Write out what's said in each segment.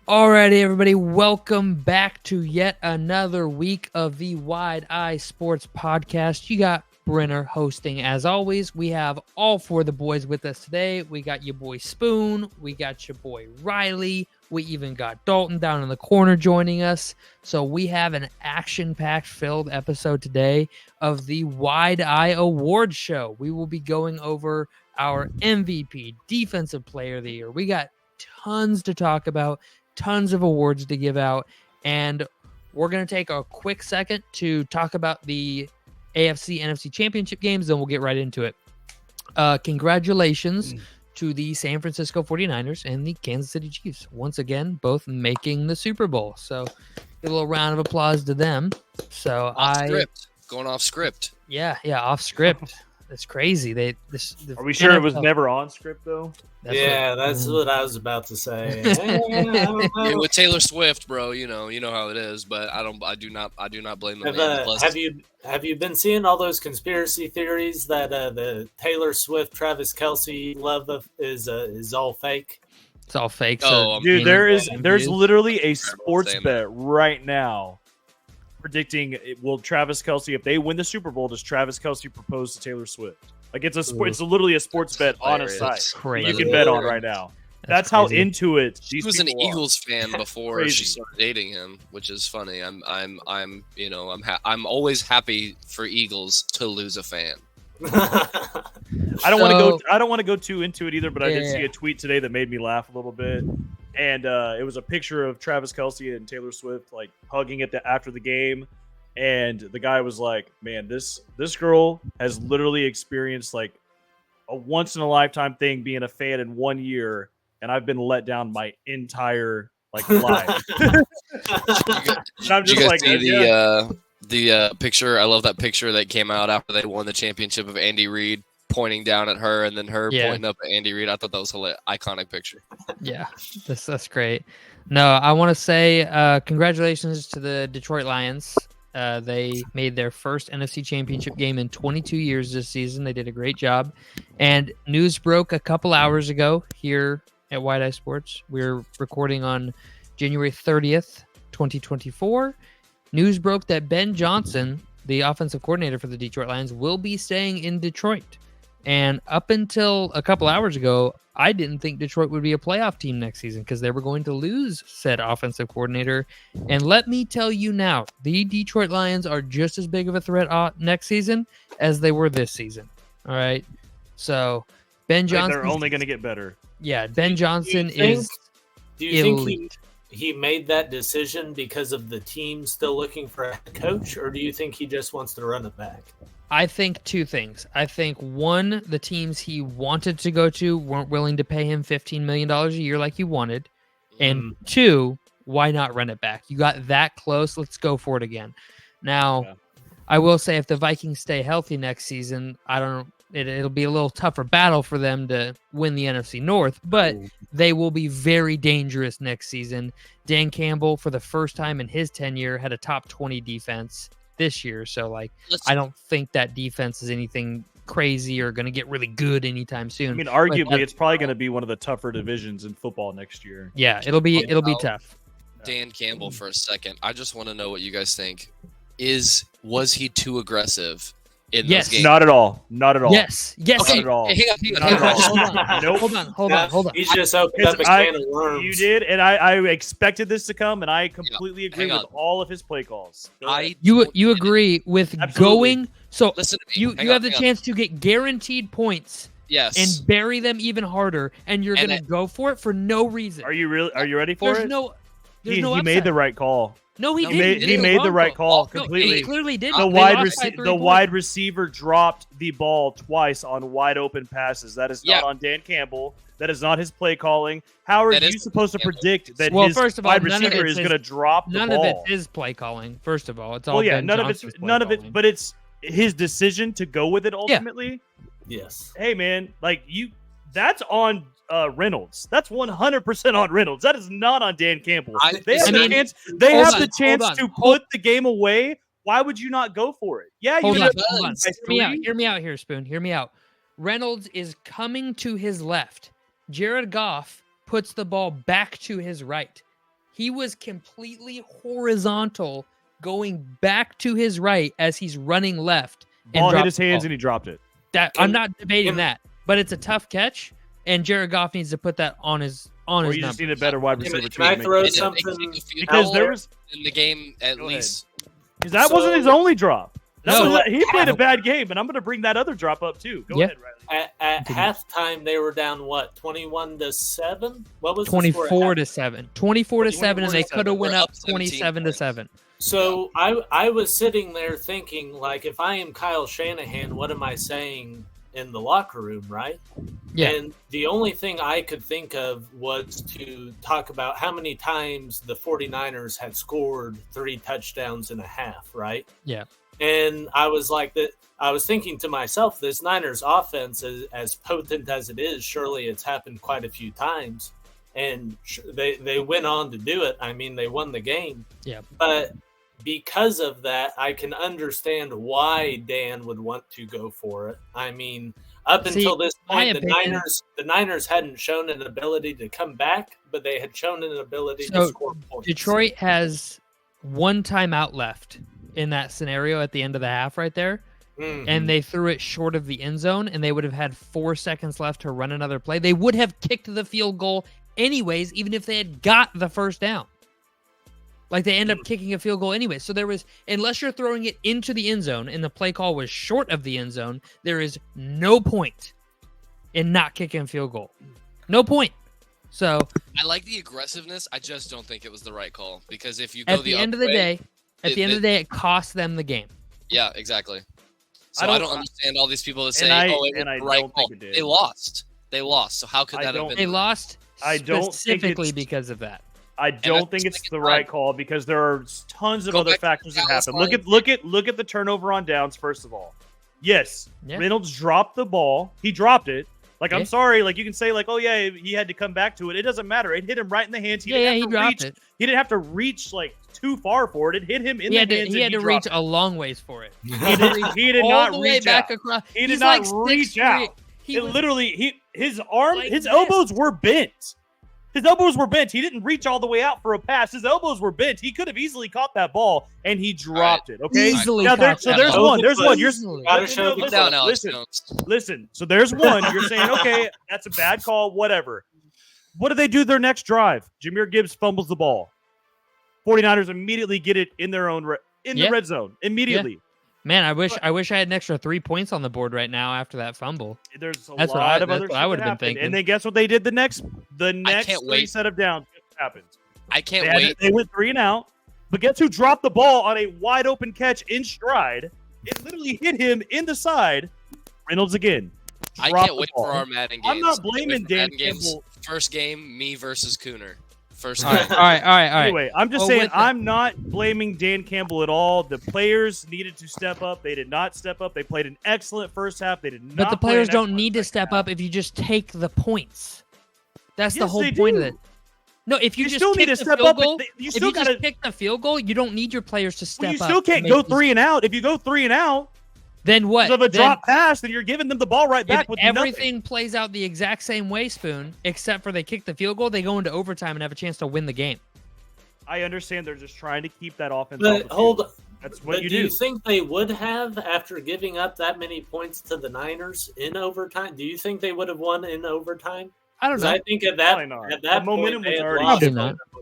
Alrighty, everybody, welcome back to yet another week of the Wide Eye Sports Podcast. You got Brenner hosting as always. We have all four of the boys with us today. We got your boy Spoon, we got your boy Riley, we even got Dalton down in the corner joining us. So we have an action-packed filled episode today of the Wide Eye Awards Show. We will be going over our MVP, Defensive Player of the Year. We got tons to talk about. Tons of awards to give out, and we're going to take a quick second to talk about the AFC NFC Championship games, then we'll get right into it. Congratulations to the San Francisco 49ers and the Kansas City Chiefs. Once again, both making the Super Bowl. So, a little round of applause to them. So Going off script. Yeah, off script. That's crazy. Are we sure it was never on script though? That's what I was about to say. Yeah, with Taylor Swift, bro, you know how it is. But I do not blame the man. Have you been seeing all those conspiracy theories that the Taylor Swift Travis Kelce love is all fake? It's all fake. Dude, there's literally a sports bet right now predicting will Travis Kelce, if they win the Super Bowl, does Travis Kelce propose to Taylor Swift? Like it's literally a sports bet on a site you can bet on right now. That's how into it. She was an Eagles fan before she started dating him, which is funny. I'm always happy for Eagles to lose a fan. I don't want to go too into it either, but I did see a tweet today that made me laugh a little bit. And it was a picture of Travis Kelce and Taylor Swift like hugging it after the game. And the guy was like, man, this girl has literally experienced like a once in a lifetime thing being a fan in 1 year. And I've been let down my entire like life. And I'm just like, the picture. I love that picture that came out after they won the championship of Andy Reid pointing down at her and then her pointing up at Andy Reid. I thought that was an iconic picture. Yeah, that's great. No, I want to say congratulations to the Detroit Lions. They made their first NFC Championship game in 22 years this season. They did a great job. And news broke a couple hours ago here at Wide Eye Sports. We're recording on January 30th, 2024. News broke that Ben Johnson, the offensive coordinator for the Detroit Lions, will be staying in Detroit. And up until a couple hours ago, I didn't think Detroit would be a playoff team next season because they were going to lose said offensive coordinator. And let me tell you now, the Detroit Lions are just as big of a threat next season as they were this season. All right. So Ben Johnson. They're only going to get better. Yeah. Ben Johnson is. Do you think he made that decision because of the team still looking for a head coach, or do you think he just wants to run it back? I think two things. I think, one, the teams he wanted to go to weren't willing to pay him $15 million a year like he wanted. And two, why not run it back? You got that close. Let's go for it again. Now, I will say if the Vikings stay healthy next season, it'll be a little tougher battle for them to win the NFC North, but they will be very dangerous next season. Dan Campbell, for the first time in his tenure, had a top 20 defense this year. So, I don't think that defense is anything crazy or going to get really good anytime soon. I mean, arguably, it's probably going to be one of the tougher divisions in football next year. Yeah, it'll be tough. Dan Campbell for a second. I just want to know what you guys think. Was he too aggressive in those games? Not at all. Not at all. Yes. Okay. Not at all. Hold on. He's just opened up a can of worms. You did, and I expected this to come, and I completely agree with all of his play calls. You agree with Absolutely. going? So listen to me. You have the chance to get guaranteed points. Yes. And bury them even harder, and you're going to go for it for no reason. Are you ready for it? There's no he made the right call. No, he didn't. He made the right call completely. No, he clearly did. The wide receiver dropped the ball twice on wide open passes. That is not on Dan Campbell. That is not his play calling. How are you supposed to predict that his wide receiver is going to drop the ball? None of it's his play calling. First of all, it's all none of it. But it's his decision to go with it ultimately. Yeah. Yes. Hey man, that's on Reynolds. That's 100% on Reynolds. That is not on Dan Campbell. They have the chance to put the game away. Why would you not go for it? Yeah, hold on. Hear me out here, Spoon. Hear me out. Reynolds is coming to his left. Jared Goff puts the ball back to his right. He was completely horizontal, going back to his right as he's running left. Ball hit his hands and he dropped it. I'm not debating that, but it's a tough catch, and Jared Goff needs to put that on his Or you just need a better wide receiver. Can I throw something? Because there was in the game at least. Because that wasn't his only drop. He played a bad game, and I'm going to bring that other drop up too. Go ahead, Riley. At halftime, they were down 21-7. What was 24-7? 24-7, and they could have went up 27-7. So I was sitting there thinking, like, if I am Kyle Shanahan, what am I saying in the locker room, right? Yeah. And the only thing I could think of was to talk about how many times the 49ers had scored 3 touchdowns in a half, right? Yeah. And I was like that. I was thinking to myself, this Niners offense, as potent as it is, surely it's happened quite a few times. And they went on to do it. I mean, they won the game. Yeah. But because of that, I can understand why Dan would want to go for it. I mean, until this point, the Niners hadn't shown an ability to come back, but they had shown an ability to score points. Detroit has 1 timeout left in that scenario at the end of the half right there. Mm-hmm. And they threw it short of the end zone, and they would have had 4 seconds left to run another play. They would have kicked the field goal anyways, even if they had got the first down. Like, they end up kicking a field goal anyway. So there was, unless you're throwing it into the end zone and the play call was short of the end zone, there is no point in not kicking a field goal. No point. So I like the aggressiveness. I just don't think it was the right call, because if you go at the end of the day, it cost them the game. Yeah, exactly. So I don't understand all these people that say, it was the right call. They lost. So how could that have been? They lost specifically because of that. I don't think it's the right call, because there are tons of other factors that happen. Look at the turnover on downs. First of all, yes, Reynolds dropped the ball. He dropped it. Like, I'm sorry. Like, you can say, like, oh yeah, he had to come back to it. It doesn't matter. It hit him right in the hands. He dropped it. He didn't have to reach like too far for it. It hit him in the hands. He had to reach a long ways for it. He did not reach out. He did not reach out. His elbows were bent. His elbows were bent. He didn't reach all the way out for a pass. His elbows were bent. He could have easily caught that ball, and he dropped it. Okay. There's one. Listen. So there's one. You're saying, okay, that's a bad call. Whatever. What do they do their next drive? Jahmyr Gibbs fumbles the ball. 49ers immediately get it in their own the red zone immediately. Yeah. Man, I wish I had an extra 3 points on the board right now after that fumble. There's a lot of other shit I would have been thinking. And then guess what they did the next 3 set of downs happened. I can't wait. They went 3 and out. But guess who dropped the ball on a wide open catch in stride? It literally hit him in the side. Reynolds again. I can't wait for our Madden games. I'm not blaming Dan Campbell. First game, me versus Cooner. First all right. Anyway, I'm just saying I'm not blaming Dan Campbell at all. The players needed to step up. They did not step up. They played an excellent first half. They did not. But the players don't need to step up if you just take the points. That's the whole point of it. No, if you just still need to step up. You still got to pick the field goal. You don't need your players to step up. You still can't go 3 and out. If you go 3 and out, then what? Of a drop pass, then you're giving them the ball right back with everything plays out the exact same way, Spoon, except for they kick the field goal, they go into overtime and have a chance to win the game. I understand they're just trying to keep that offense. But hold on. That's what you do. Do you think they would have, after giving up that many points to the Niners in overtime? Do you think they would have won in overtime? I don't know. I think at that momentum point, was already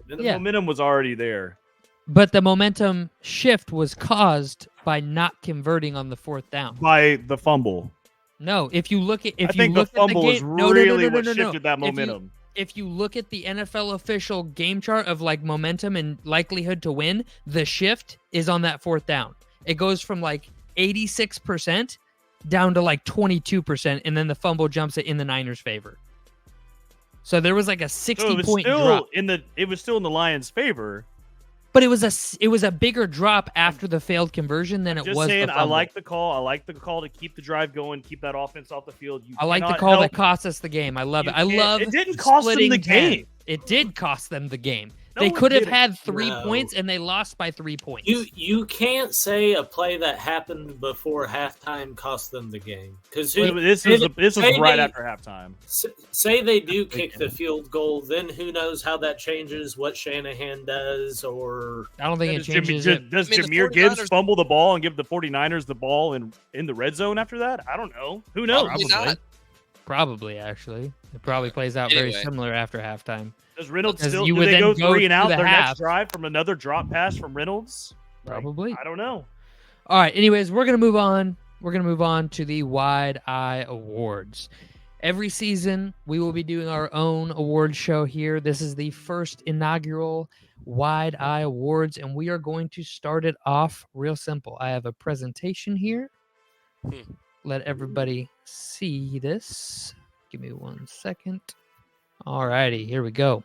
the momentum was already there. But the momentum shift was caused by not converting on the 4th down. By the fumble. No, if you look at I think the fumble was really what shifted that momentum. If you look at the NFL official game chart of like momentum and likelihood to win, the shift is on that 4th down. It goes from like 86% down to like 22%, and then the fumble jumps it in the Niners' favor. So there was like a 60-point drop. It was still in the Lions' favor. But it was a bigger drop after the failed conversion than it was. Saying, the fumble. I like the call. I like the call to keep the drive going, keep that offense off the field. I like the call that cost us the game. I love it. I love it. Didn't cost them the game. It did cost them the game. They could have had 3 points, and they lost by 3 points. You can't say a play that happened before halftime cost them the game. Because this was right after halftime. Say they do kick the field goal, then who knows how that changes what Shanahan does, or I don't think it changes. Does Jahmyr Gibbs fumble the ball and give the 49ers the ball in the red zone after that? I don't know. Who knows? Probably, actually. It probably plays out very similar after halftime. Does Reynolds still do they go 3 and out their next drive from another drop pass from Reynolds? Probably. I don't know. All right. Anyways, we're going to move on. We're going to move on to the Wide Eye Awards. Every season, we will be doing our own award show here. This is the first inaugural Wide Eye Awards, and we are going to start it off real simple. I have a presentation here. Let everybody see this. Give me 1 second. All righty, here we go.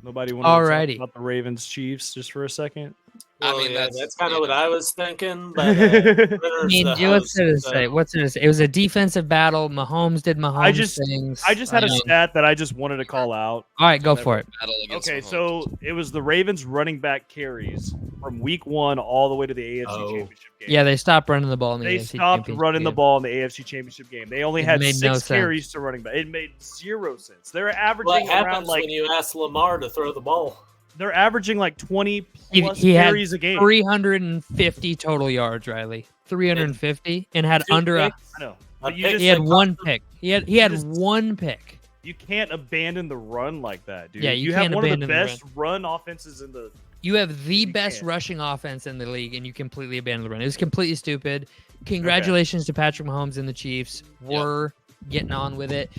Nobody want to talk about the Ravens Chiefs just for a second? Well, that's kind of what I was thinking. But, what's it say? What's it say? It was a defensive battle. Mahomes did Mahomes things. I just had a stat that I just wanted to call out. All right, go for it. Okay, so it was the Ravens running back carries from week 1 all the way to the AFC Championship game. Yeah, they stopped running the ball in the AFC stopped running the ball in the AFC Championship game. They only had 6 carries to running back. It made 0 sense. They're averaging around when you ask Lamar to throw the ball. They're averaging like 20 plus carries a game. 350 total yards, Riley. 350 and had under a. I know. He had 1 pick. He had 1 pick. You can't abandon the run like that, dude. Yeah, you can't have one of the abandon best run offenses in the. You have the best rushing offense in the league, and you completely abandon the run. It was completely stupid. Congratulations to Patrick Mahomes and the Chiefs. We're getting on with it.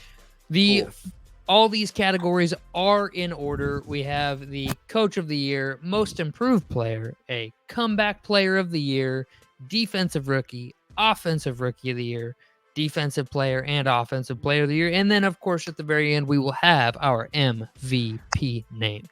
All these categories are in order. We have the Coach of the Year, Most Improved Player, a Comeback Player of the Year, Defensive Rookie, Offensive Rookie of the Year, Defensive Player, and Offensive Player of the Year. And then, of course, at the very end, we will have our MVP named.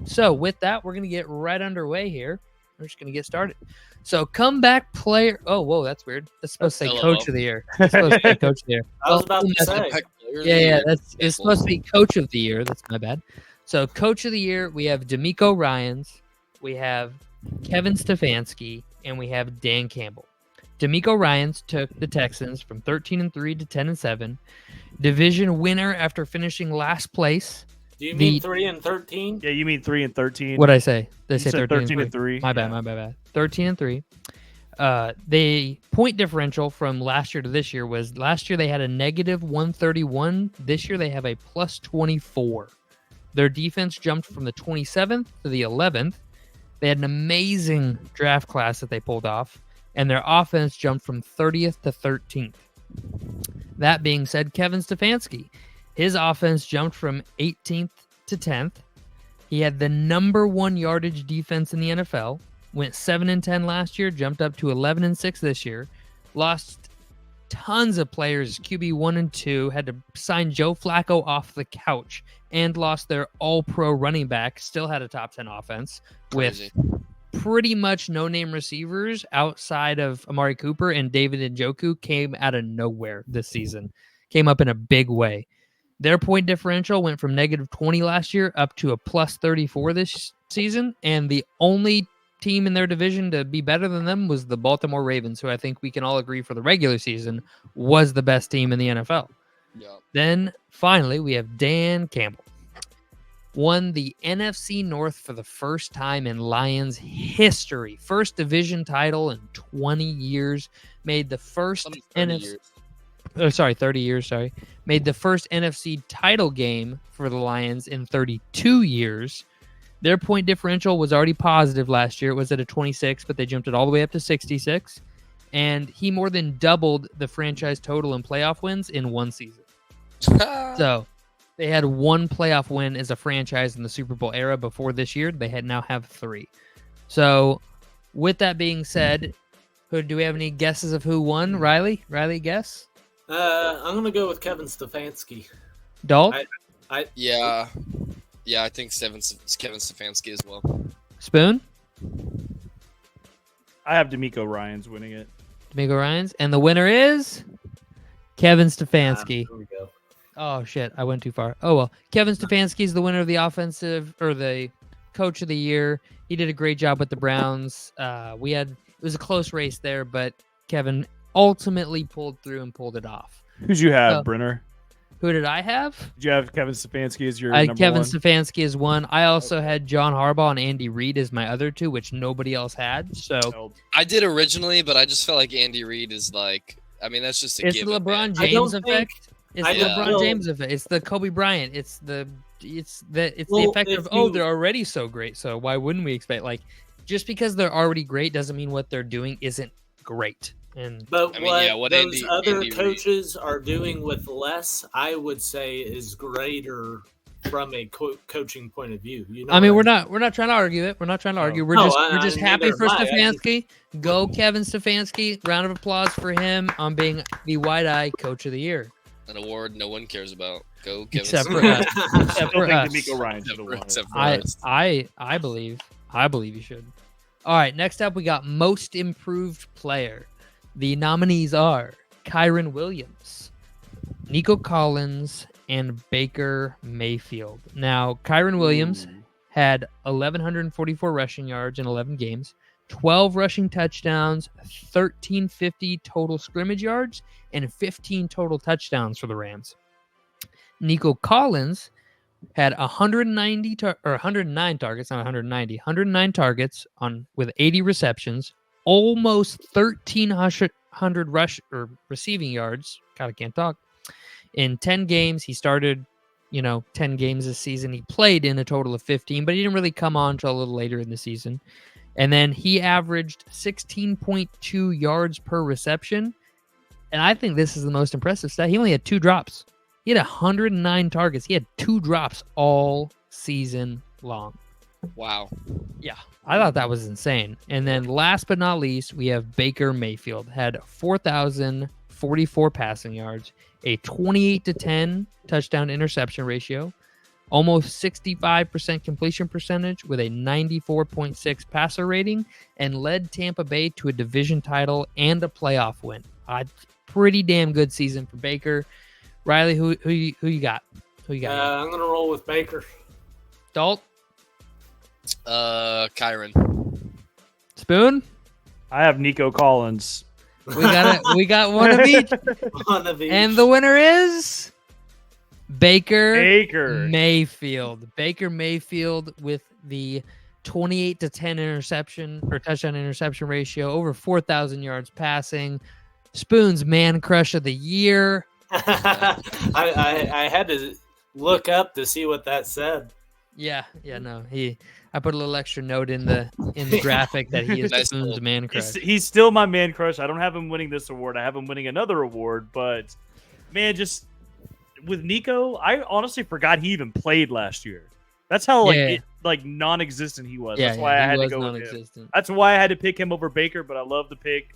So with that, we're going to get right underway here. We're just going to get started. So Comeback Player. Oh, whoa, that's weird. That's supposed to say Coach of the Year. That's supposed to say Coach of the Year. I was about to say. Yeah, it's supposed to be Coach of the Year. That's my bad. So Coach of the Year, we have D'Amico Ryans, we have Kevin Stefanski, and we have Dan Campbell. D'Amico Ryans took the Texans from 13-3 to 10-7. Division winner after finishing last place. Do you mean 3-13? Yeah, you mean 3-13. What'd I say? They say 13-3. My bad. 13-3. The point differential from last year to this year was last year they had a negative 131. This year they have a plus 24. Their defense jumped from the 27th to the 11th. They had an amazing draft class that they pulled off, and their offense jumped from 30th to 13th. That being said, Kevin Stefanski, his offense jumped from 18th to 10th. He had the number 1 yardage defense in the NFL. Went 7-10 last year, jumped up to 11-6 this year. Lost tons of players, QB 1 and 2, had to sign Joe Flacco off the couch, and lost their all-pro running back. Still had a top 10 offense with pretty much no-name receivers outside of Amari Cooper, and David Njoku came out of nowhere this season. Came up in a big way. Their point differential went from negative 20 last year up to a plus 34 this season, and the only team in their division to be better than them was the Baltimore Ravens, who I think we can all agree for the regular season was the best team in the NFL. Yep. Then finally, we have Dan Campbell. Won the NFC North for the first time in Lions history. First division title in 20 years. Made the first 30 years. Made the first NFC title game for the Lions in 32 years. Their point differential was already positive last year. It was at a 26, but they jumped it all the way up to 66. And he more than doubled the franchise total in playoff wins in one season. So they had 1 playoff win as a franchise in the Super Bowl era before this year. They now have 3. So with that being said, do we have any guesses of who won? Riley, guess? I'm going to go with Kevin Stefanski. Dalt? Yeah, I think Kevin Stefanski as well. Spoon? I have D'Amico Ryans winning it. D'Amico Ryans? And the winner is Kevin Stefanski. Here we go. Oh, shit. I went too far. Oh, well. Kevin Stefanski is the winner of the offensive or the Coach of the Year. He did a great job with the Browns. It was a close race there, but Kevin ultimately pulled through and pulled it off. Who'd you have, Brenner? Who did I have? Did you have Kevin Stefanski as your number Kevin one? Stefanski is one. I also had John Harbaugh and Andy Reid as my other two, which nobody else had. So I did originally, but I just felt like Andy Reid is like, I mean, that's just a it's given. the LeBron Man. James effect. It's the LeBron James effect. It's the Kobe Bryant. It's the effect of they're already so great. So why wouldn't we expect just because they're already great doesn't mean what they're doing isn't great. But what those other coaches are doing with less, I would say, is greater from a coaching point of view. You know, I mean, we're not trying to argue it. We're not trying to argue. We're just happy for Stefanski. Go Kevin Stefanski! Round of applause for him on being the Wide-Eye Coach of the Year. An award no one cares about. Go Kevin. Except for us. Except for us. D'Amico Ryan should have won. I believe you should. All right, next up we got Most Improved Player. The nominees are Kyron Williams, Nico Collins, and Baker Mayfield. Now, Kyron Williams had 1,144 rushing yards in 11 games, 12 rushing touchdowns, 1,350 total scrimmage yards, and 15 total touchdowns for the Rams. Nico Collins had 109 targets, not 190, 109 targets with 80 receptions, almost 1,300 receiving yards. God, I can't talk. In 10 games, he started, 10 games this season. He played in a total of 15, but he didn't really come on until a little later in the season. And then he averaged 16.2 yards per reception. And I think this is the most impressive stat. He only had 2 drops. He had 109 targets. He had 2 drops all season long. Wow. Yeah, I thought that was insane. And then last but not least, we have Baker Mayfield. Had 4,044 passing yards, a 28-10 touchdown interception ratio, almost 65% completion percentage with a 94.6 passer rating, and led Tampa Bay to a division title and a playoff win. Pretty damn good season for Baker. Riley, who you got? I'm gonna roll with Baker. Dalt? Kyron. Spoon? I have Nico Collins. We got one of each. One of each. And the winner is Baker Mayfield. Baker Mayfield with the 28-10 touchdown interception ratio, over 4,000 yards passing. Spoon's man crush of the year. I had to look up to see what that said. Yeah, no. I put a little extra note in the graphic that he is Spoon's man crush. He's still my man crush. I don't have him winning this award. I have him winning another award, but man, just with Nico, I honestly forgot he even played last year. That's how non-existent he was. That's why I had to go with him. That's why I had to pick him over Baker, but I love the pick.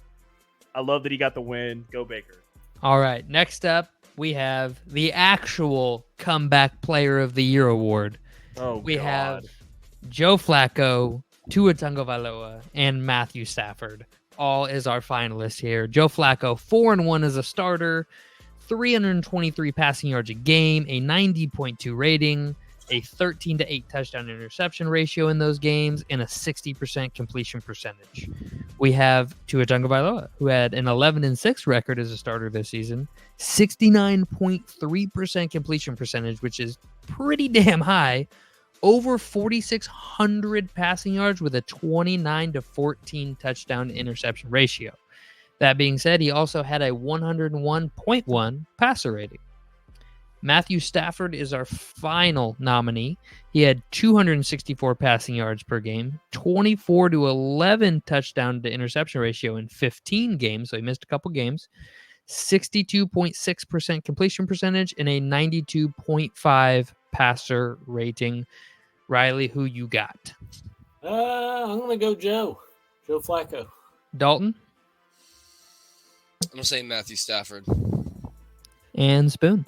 I love that he got the win. Go Baker. All right, next up we have the actual Comeback Player of the Year award. We have Joe Flacco, Tua Tagovailoa, and Matthew Stafford, all as our finalists here. Joe Flacco, 4-1 as a starter, 323 passing yards a game, a 90.2 rating, a 13-8 touchdown interception ratio in those games, and a 60% completion percentage. We have Tua Tagovailoa, who had an 11-6 record as a starter this season, 69.3% completion percentage, which is pretty damn high, over 4,600 passing yards with a 29-14 touchdown to interception ratio. That being said, he also had a 101.1 passer rating. Matthew Stafford is our final nominee. He had 264 passing yards per game, 24-11 touchdown to interception ratio in 15 games, so he missed a couple games, 62.6% completion percentage, and a 92.5 passer rating. Riley, who you got? I'm going to go Joe Flacco. Dalton? I'm going to say Matthew Stafford. And Spoon?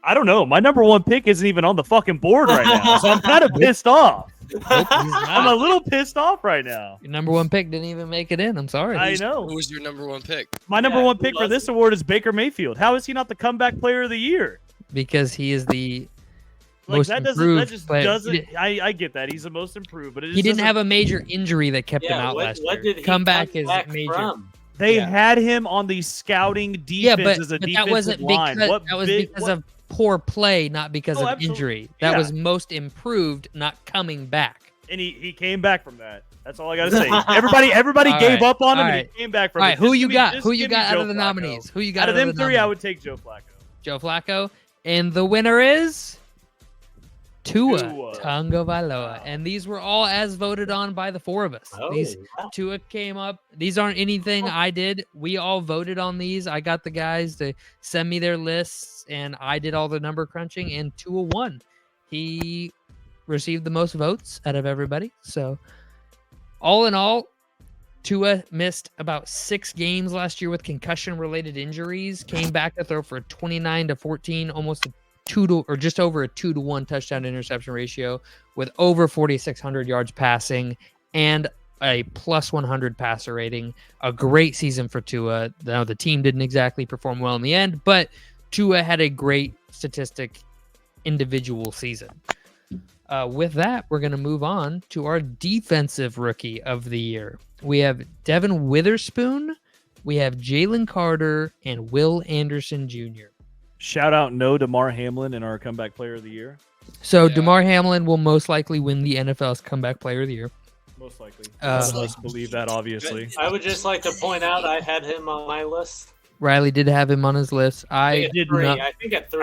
I don't know. My number one pick isn't even on the fucking board right now, so I'm kind of pissed off. Nope, I'm a little pissed off right now. Your number one pick didn't even make it in. I'm sorry. I know. Who was your number one pick? My number one pick for this award is Baker Mayfield. How is he not the Comeback Player of the Year? Because he is the most that improved just player. doesn't. I get that he's the most improved, but he didn't have a major injury that kept him out last year. What did he comeback is major. From? They had him on the scouting defense as a defensive line. That was because of poor play, not because of injury. That was most improved, not coming back. And he came back from that. That's all I got to say. Everybody gave up on him, and he came back from it. All right, who you got? Who you got out of the nominees? Who you got out of them three? I would take Joe Flacco. Joe Flacco, and the winner is Tua Tagovailoa, and these were all as voted on by the four of us. Tua came up. These aren't anything I did. We all voted on these. I got the guys to send me their lists, and I did all the number crunching, and Tua won. He received the most votes out of everybody. So all in all, Tua missed about 6 games last year with concussion-related injuries, came back to throw for a 29-14, almost a just over a 2-to-1 touchdown interception ratio with over 4,600 yards passing and a plus 100 passer rating. A great season for Tua. Now, the team didn't exactly perform well in the end, but Tua had a great statistic individual season. With that, we're going to move on to our defensive rookie of the year. We have Devin Witherspoon, we have Jalen Carter, and Will Anderson Jr. Shout out no DeMar Hamlin in our comeback player of the year. So DeMar Hamlin will most likely win the NFL's comeback player of the year. Most likely. Let's believe that, obviously. I would just like to point out I had him on my list. Riley did have him on his list. I did not. I think at 3.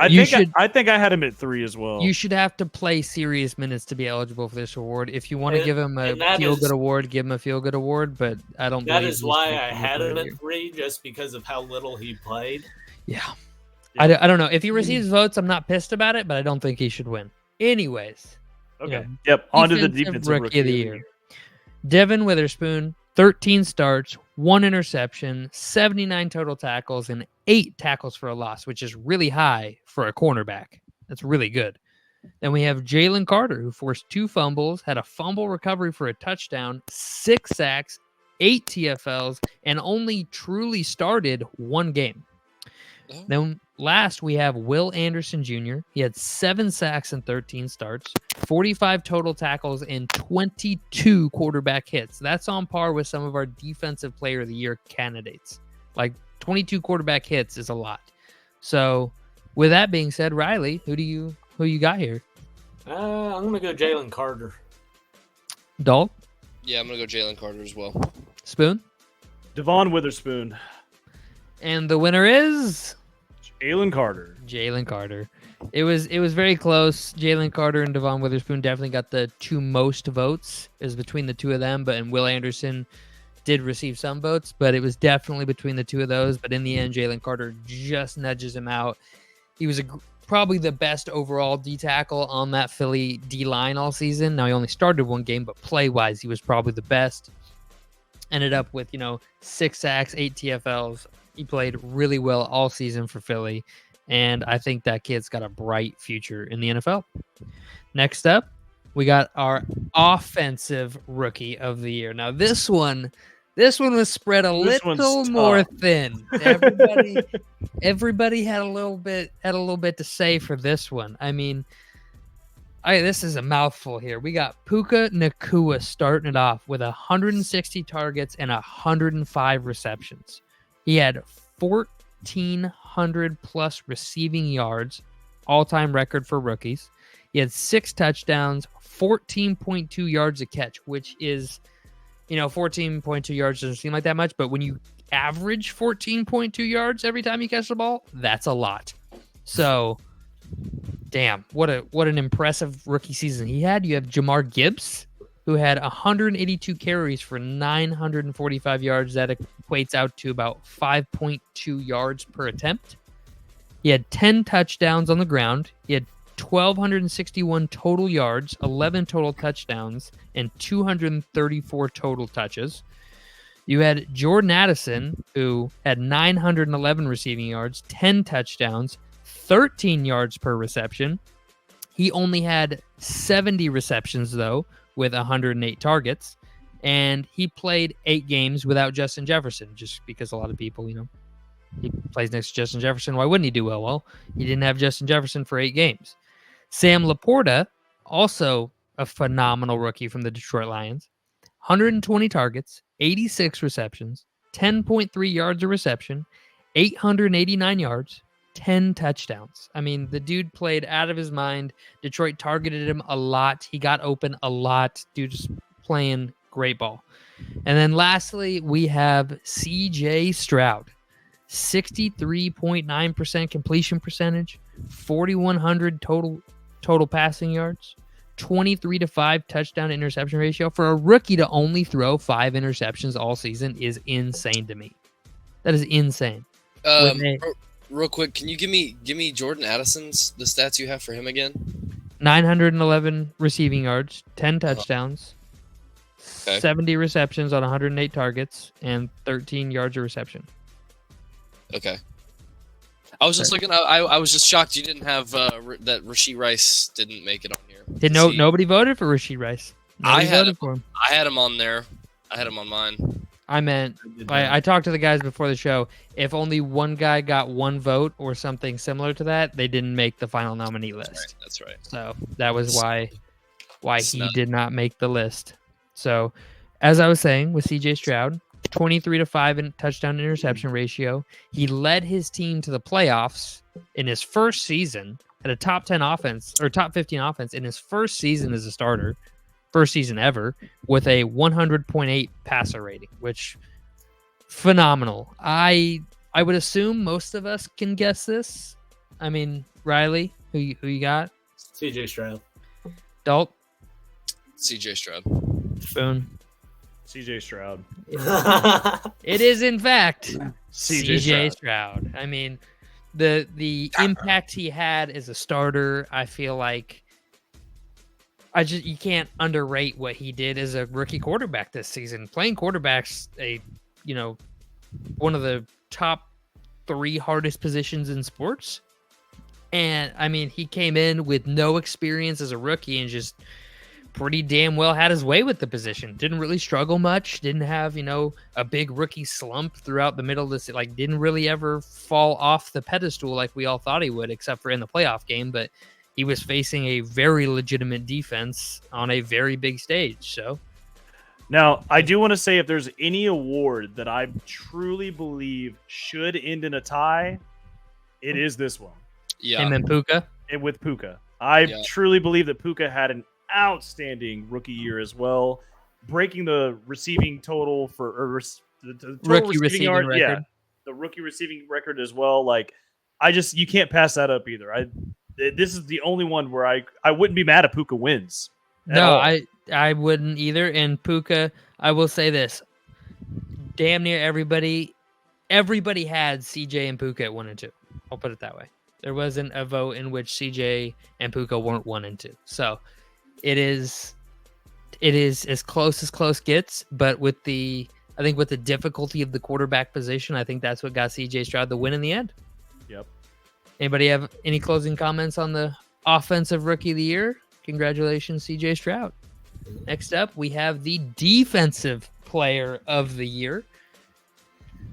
I think I had him at 3 as well. You should have to play serious minutes to be eligible for this award. If you want to give him a feel-good award, give him a feel-good award, but I don't believe that is why I had him at 3, just because of how little he played. Yeah. I don't know. If he receives votes, I'm not pissed about it, but I don't think he should win. Anyways. Okay. Yep. On to the defensive rookie of the year. Devin Witherspoon, 13 starts, 1 interception, 79 total tackles, and 8 tackles for a loss, which is really high for a cornerback. That's really good. Then we have Jalen Carter, who forced 2 fumbles, had a fumble recovery for a touchdown, 6 sacks, 8 TFLs, and only truly started 1 game. Then last, we have Will Anderson Jr. He had 7 sacks and 13 starts, 45 total tackles, and 22 quarterback hits. That's on par with some of our defensive player of the year candidates. Like 22 quarterback hits is a lot. So with that being said, Riley, who you got here? I'm going to go Jalen Carter. Dalt? Yeah, I'm going to go Jalen Carter as well. Spoon? Devon Witherspoon. And the winner is... Jalen Carter. It was very close. Jalen Carter and Devon Witherspoon definitely got the 2 most votes. It was between the 2 of them, and Will Anderson did receive some votes, but it was definitely between the 2 of those. But in the end, Jalen Carter just nudges him out. He was probably the best overall D tackle on that Philly D line all season. Now he only started 1 game, but play wise, he was probably the best. Ended up with 6 sacks, 8 TFLs. He played really well all season for Philly, and I think that kid's got a bright future in the NFL. Next up, we got our offensive rookie of the year. Now, this one was spread a little more thin. Everybody had a little bit to say for this one. I mean, this is a mouthful here. We got Puka Nacua starting it off with 160 targets and 105 receptions. He had 1,400 plus receiving yards, all-time record for rookies. He had 6 touchdowns, 14.2 yards a catch, which is, 14.2 yards doesn't seem like that much, but when you average 14.2 yards every time you catch the ball, that's a lot. So, damn, what an impressive rookie season he had. You have Jamar Gibbs, who had 182 carries for 945 yards. That equates out to about 5.2 yards per attempt. He had 10 touchdowns on the ground. He had 1,261 total yards, 11 total touchdowns, and 234 total touches. You had Jordan Addison, who had 911 receiving yards, 10 touchdowns, 13 yards per reception. He only had 70 receptions, though, with 108 targets, and he played 8 games without Justin Jefferson, just because a lot of people, he plays next to Justin Jefferson. Why wouldn't he do well? Well, he didn't have Justin Jefferson for 8 games. Sam Laporta, also a phenomenal rookie from the Detroit Lions, 120 targets, 86 receptions, 10.3 yards a reception, 889 yards, 10 touchdowns. I mean, the dude played out of his mind. Detroit targeted him a lot. He got open a lot. Dude just playing great ball. And then lastly, we have CJ Stroud. 63.9% completion percentage, 4,100 total passing yards, 23-5 touchdown to interception ratio. For a rookie to only throw 5 interceptions all season is insane to me. That is insane. Real quick, can you give me Jordan Addison's the stats you have for him again? 911 receiving yards, 10 touchdowns, 70 receptions on 108 targets, and 13 yards of reception. Okay. I was just looking. I was just shocked you didn't have that Rashee Rice didn't make it on here. Nobody voted for Rashee Rice. I had him on there. I had him on mine. I talked to the guys before the show. If only one guy got one vote or something similar to that, they didn't make the final nominee list. That's right. So that was why he did not make the list. So, as I was saying, with CJ Stroud, 23-5 in touchdown to interception ratio. He led his team to the playoffs in his first season at a top 10 offense or top 15 offense in his first season as a starter, first season ever, with a 100.8 passer rating, which phenomenal. I would assume most of us can guess this. I mean, Riley, who you got? CJ Stroud. Dalt? CJ Stroud. Boone. CJ Stroud. It is, in fact, CJ Stroud. I mean, the impact he had as a starter, I feel like you can't underrate what he did as a rookie quarterback this season. Playing quarterback's one of the top 3 hardest positions in sports. And I mean, he came in with no experience as a rookie and just pretty damn well had his way with the position. Didn't really struggle much. Didn't have, a big rookie slump throughout the middle of this. Like, didn't really ever fall off the pedestal like we all thought he would, except for in the playoff game. But he was facing a very legitimate defense on a very big stage. So now, I do want to say, if there's any award that I truly believe should end in a tie, it is this one. Yeah. Him and Puka. And with Puka. I truly believe that Puka had an outstanding rookie year as well, breaking the receiving total for the total rookie receiving yard record. Yeah, the rookie receiving record as well. Like, you can't pass that up either. This is the only one where I wouldn't be mad if Puka wins. No, I wouldn't either. And Puka, I will say this: damn near everybody had CJ and Puka at 1 and 2. I'll put it that way. There wasn't a vote in which CJ and Puka weren't 1 and 2. So it is as close gets, but with the difficulty of the quarterback position, I think that's what got CJ Stroud the win in the end. Yep. Anybody have any closing comments on the offensive rookie of the year? Congratulations, CJ Stroud. Next up, we have the defensive player of the year.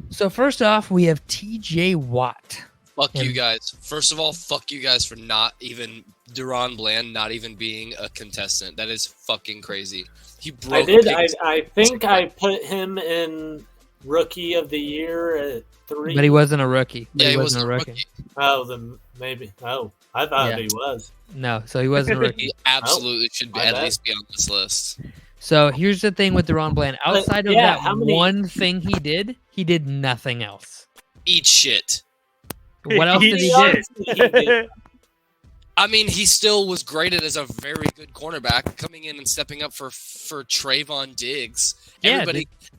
So first off, we have TJ Watt. Fuck you guys. First of all, fuck you guys for not even Deron Bland not even being a contestant. That is fucking crazy. He broke. I think I put him in rookie of the year at 3. But he wasn't a rookie. He wasn't a rookie. Oh, then maybe. Oh, I thought he was. No, so he wasn't a rookie. He absolutely should be, at least be on this list. So here's the thing with Deron Bland. Outside of that one thing he did nothing else. Eat shit. What else did he do? I mean, he still was graded as a very good cornerback, coming in and stepping up for Trayvon Diggs. Yeah,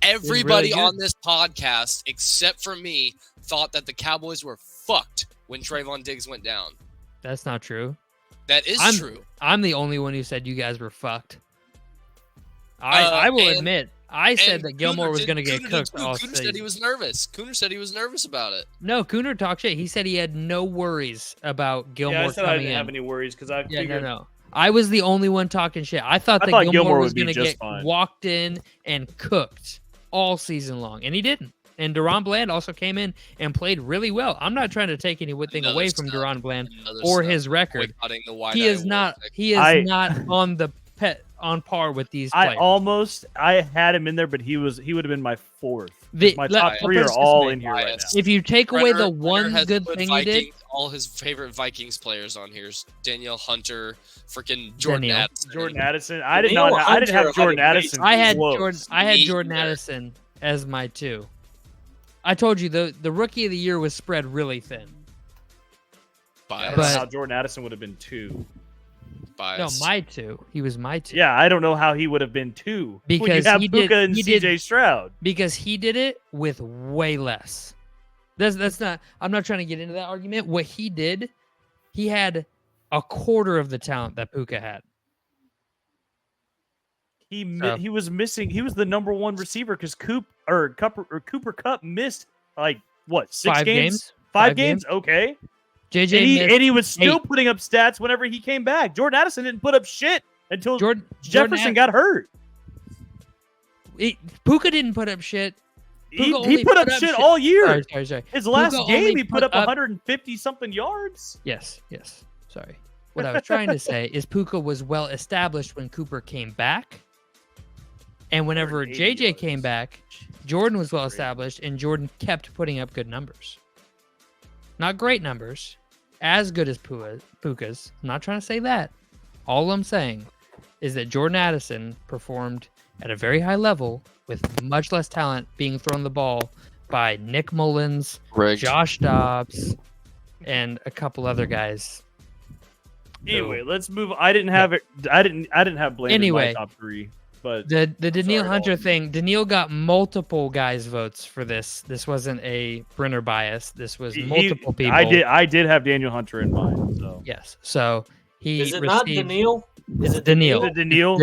everybody really on this podcast, except for me, thought that the Cowboys were fucked when Trayvon Diggs went down. That's not true. That is true. I'm the only one who said you guys were fucked. I will admit, I said that Gilmore was going to get cooked all season. Cooner said he was nervous. Cooner said he was nervous about it. No, Cooner talked shit. He said he had no worries about Gilmore coming in. I said I didn't have any worries because I figured... No. I was the only one talking shit. I thought Gilmore was going to get walked in and cooked all season long, and he didn't. And Deron Bland also came in and played really well. I'm not trying to take anything away from Deron Bland or his record. He is not on the on par with these players. I had him in there, but he would have been my fourth. My top 3 are all in here right now. If you take away the one good thing he did, all his favorite Vikings players on here is Danielle Hunter, freaking Jordan Addison. I didn't have Jordan Addison. I had Jordan Addison as my 2. I told you the rookie of the year was spread really thin. I don't know how Jordan Addison would have been 2. No, my 2. He was my 2. Yeah, I don't know how he would have been 2. Because you have Puka and CJ Stroud. Because he did it with way less. That's not. I'm not trying to get into that argument. What he did, he had a quarter of the talent that Puka had. He was missing. He was the number 1 receiver because Cooper Kupp missed 6 games? 5 games? Okay. JJ and he was still putting up stats whenever he came back. Jordan Addison didn't put up shit until Jefferson got hurt. Puka didn't put up shit. He put up shit all year. Sorry. His last game, he put up 150-something yards. Yes. Sorry. What I was trying to say is Puka was well established when Cooper came back. And whenever JJ came back, Jordan was well established, and Jordan kept putting up good numbers. Not great numbers, as good as Puka's. I'm not trying to say that. All I'm saying is that Jordan Addison performed at a very high level with much less talent being thrown the ball by Nick Mullins, Josh Dobbs, and a couple other guys. Anyway, let's move. I didn't have it. I didn't have Bland in my top 3. But the Daniil Hunter thing, Daniil got multiple guys' votes for this. This wasn't a Brenner bias. This was multiple people. I did have Daniel Hunter in mind. So yes. So he is it not Daniil? Is it Daniil?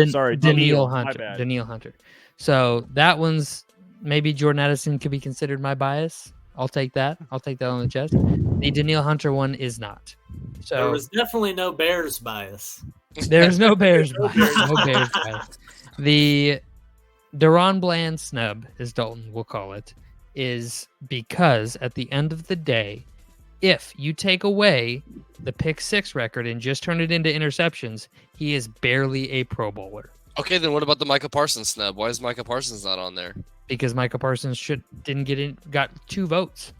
Sorry, Daniil Hunter. Daniil Hunter. So that one's maybe Jordan Addison could be considered my bias. I'll take that. I'll take that on the chest. The Daniil Hunter one is not. So there was definitely no Bears bias. There's no Bears bias. No Bears bias. The Deron Bland snub, as Dalton will call it, is because at the end of the day, if you take away the pick 6 record and just turn it into interceptions, he is barely a Pro Bowler. Okay, then what about the Micah Parsons snub? Why is Micah Parsons not on there? Because Micah Parsons got 2 votes.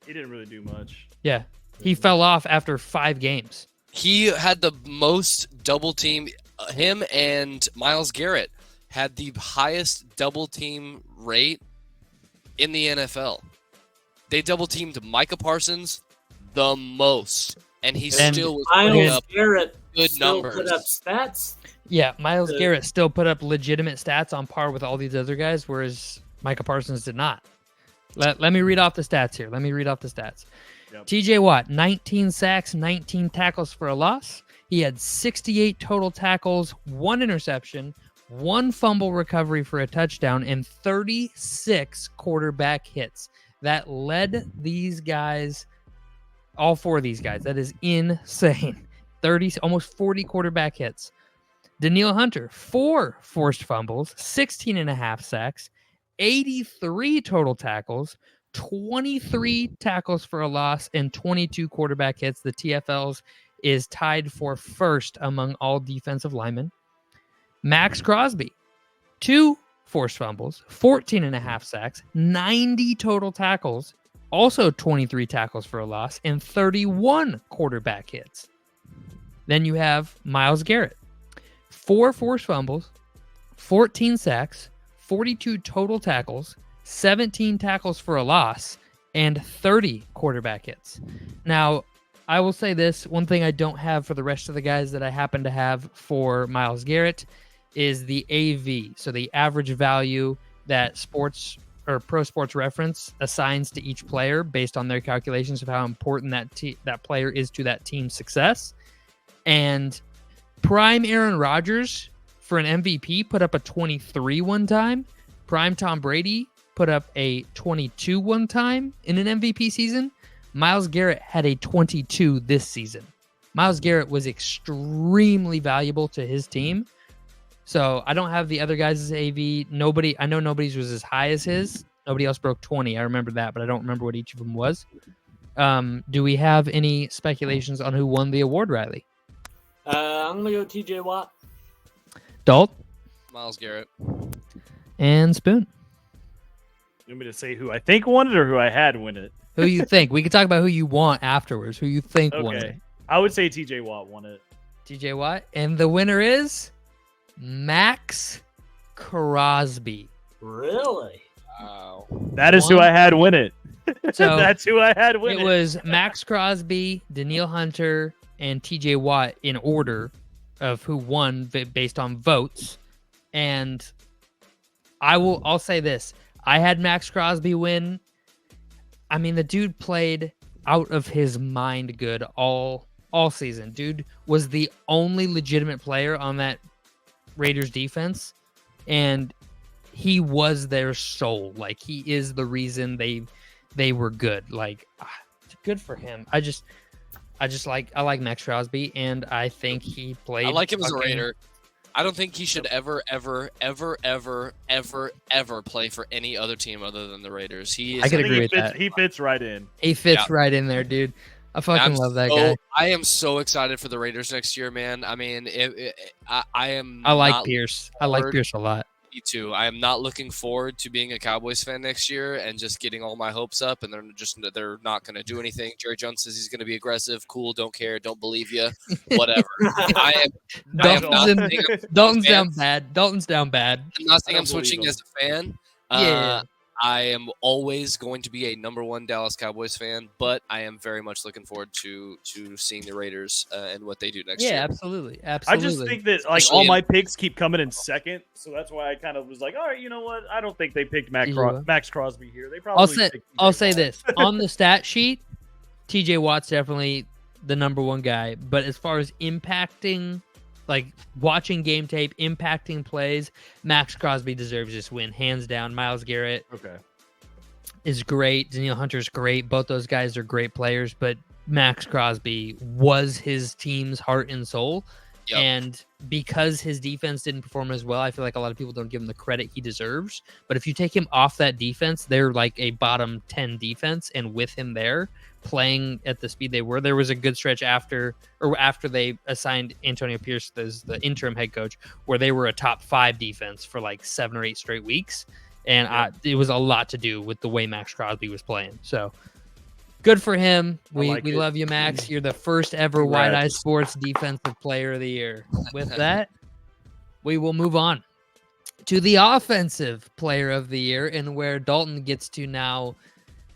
He didn't really do much. Yeah, he fell off after 5 games. He had the most double team. Him and Myles Garrett had the highest double team rate in the NFL. They double teamed Micah Parsons the most, and he still was putting up good numbers. Put up stats. Yeah, Myles Garrett still put up legitimate stats on par with all these other guys, whereas Micah Parsons did not. Let me read off the stats here. Yep. TJ Watt, 19 sacks, 19 tackles for a loss. He had 68 total tackles, 1 interception, 1 fumble recovery for a touchdown, and 36 quarterback hits. That led these guys, all 4 of these guys. That is insane. Almost 40 quarterback hits. Daniil Hunter, 4 forced fumbles, 16 and a half sacks, 83 total tackles, 23 tackles for a loss, and 22 quarterback hits. The TFLs is tied for first among all defensive linemen. Max Crosby, 2 forced fumbles, 14 and a half sacks, 90 total tackles, also 23 tackles for a loss, and 31 quarterback hits. Then you have Myles Garrett, 4 forced fumbles, 14 sacks, 42 total tackles, 17 tackles for a loss, and 30 quarterback hits. Now, I will say this, one thing I don't have for the rest of the guys that I happen to have for Myles Garrett is the AV, so the average value that Sports or Pro Sports Reference assigns to each player based on their calculations of how important that player is to that team's success. And prime Aaron Rodgers for an MVP put up a 23 one time. Prime Tom Brady put up a 22 one time in an MVP season. Myles Garrett had a 22 this season. Myles Garrett was extremely valuable to his team. So I don't have the other guys' AV. I know nobody's was as high as his. Nobody else broke 20. I remember that, but I don't remember what each of them was. Do we have any speculations on who won the award, Riley? I'm going to go TJ Watt. Dalt? Myles Garrett. And Spoon? You want me to say who I think won it or who I had win it? Who you think? We can talk about who you want afterwards. Who you think won it. Okay. I would say TJ Watt won it. TJ Watt. And the winner is Max Crosby. Really? Wow. That is who I had win it. So that's who I had win it. It was Max Crosby, Daniil Hunter, and TJ Watt in order of who won based on votes. And I'll say this. I had Max Crosby win. I mean, the dude played out of his mind good all season. Dude was the only legitimate player on that Raiders defense, and he was their soul. Like, he is the reason they were good. Like, good for him. I like Max Crosby, and I think he played. I like him as a Raider. I don't think he should ever play for any other team other than the Raiders. I could agree with that. He fits right in. He fits right in there, dude. I fucking love that guy. I am so excited for the Raiders next year, man. I mean, I like Pierce. I like Pierce a lot. Me too. I am not looking forward to being a Cowboys fan next year and just getting all my hopes up, and they're not going to do anything. Jerry Jones says he's going to be aggressive. Cool. Don't care. Don't believe you. Whatever. Dalton's down bad. Dalton's down bad. I'm not saying I'm switching as a fan. Yeah. I am always going to be a number one Dallas Cowboys fan, but I am very much looking forward to seeing the Raiders and what they do next year. Yeah, absolutely. I just think that all my picks keep coming in second, so that's why I kind of was like, all right, you know what? I don't think they picked Max Crosby here. They probably. I'll say this on the stat sheet: TJ Watt's definitely the number one guy, but as far as impacting. Like, watching game tape, impacting plays, Max Crosby deserves this win, hands down. Myles Garrett is great. Daniil Hunter's great. Both those guys are great players, but Max Crosby was his team's heart and soul. Yep. And because his defense didn't perform as well, I feel like a lot of people don't give him the credit he deserves. But if you take him off that defense, they're like a bottom 10 defense, and with him there, playing at the speed they were, there was a good stretch after they assigned Antonio Pierce as the interim head coach, where they were a top 5 defense for like 7 or 8 straight weeks, and it was a lot to do with the way Max Crosby was playing. So good for him. We love you, Max. You're the first ever Wide Eye Sports Defensive Player of the Year. With that, we will move on to the Offensive Player of the Year, and where Dalton gets to now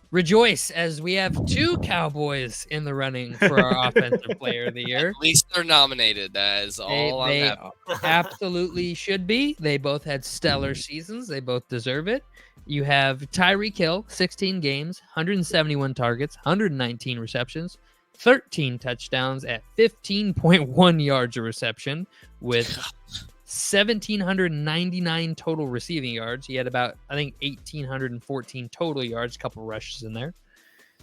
rejoice as we have 2 Cowboys in the running for our Offensive Player of the Year. At least they're nominated. That is all I'm happy. Absolutely should be. They both had stellar seasons. They both deserve it. You have Tyreek Hill, 16 games, 171 targets, 119 receptions, 13 touchdowns at 15.1 yards a reception with 1,799 total receiving yards. He had about, 1,814 total yards, a couple rushes in there.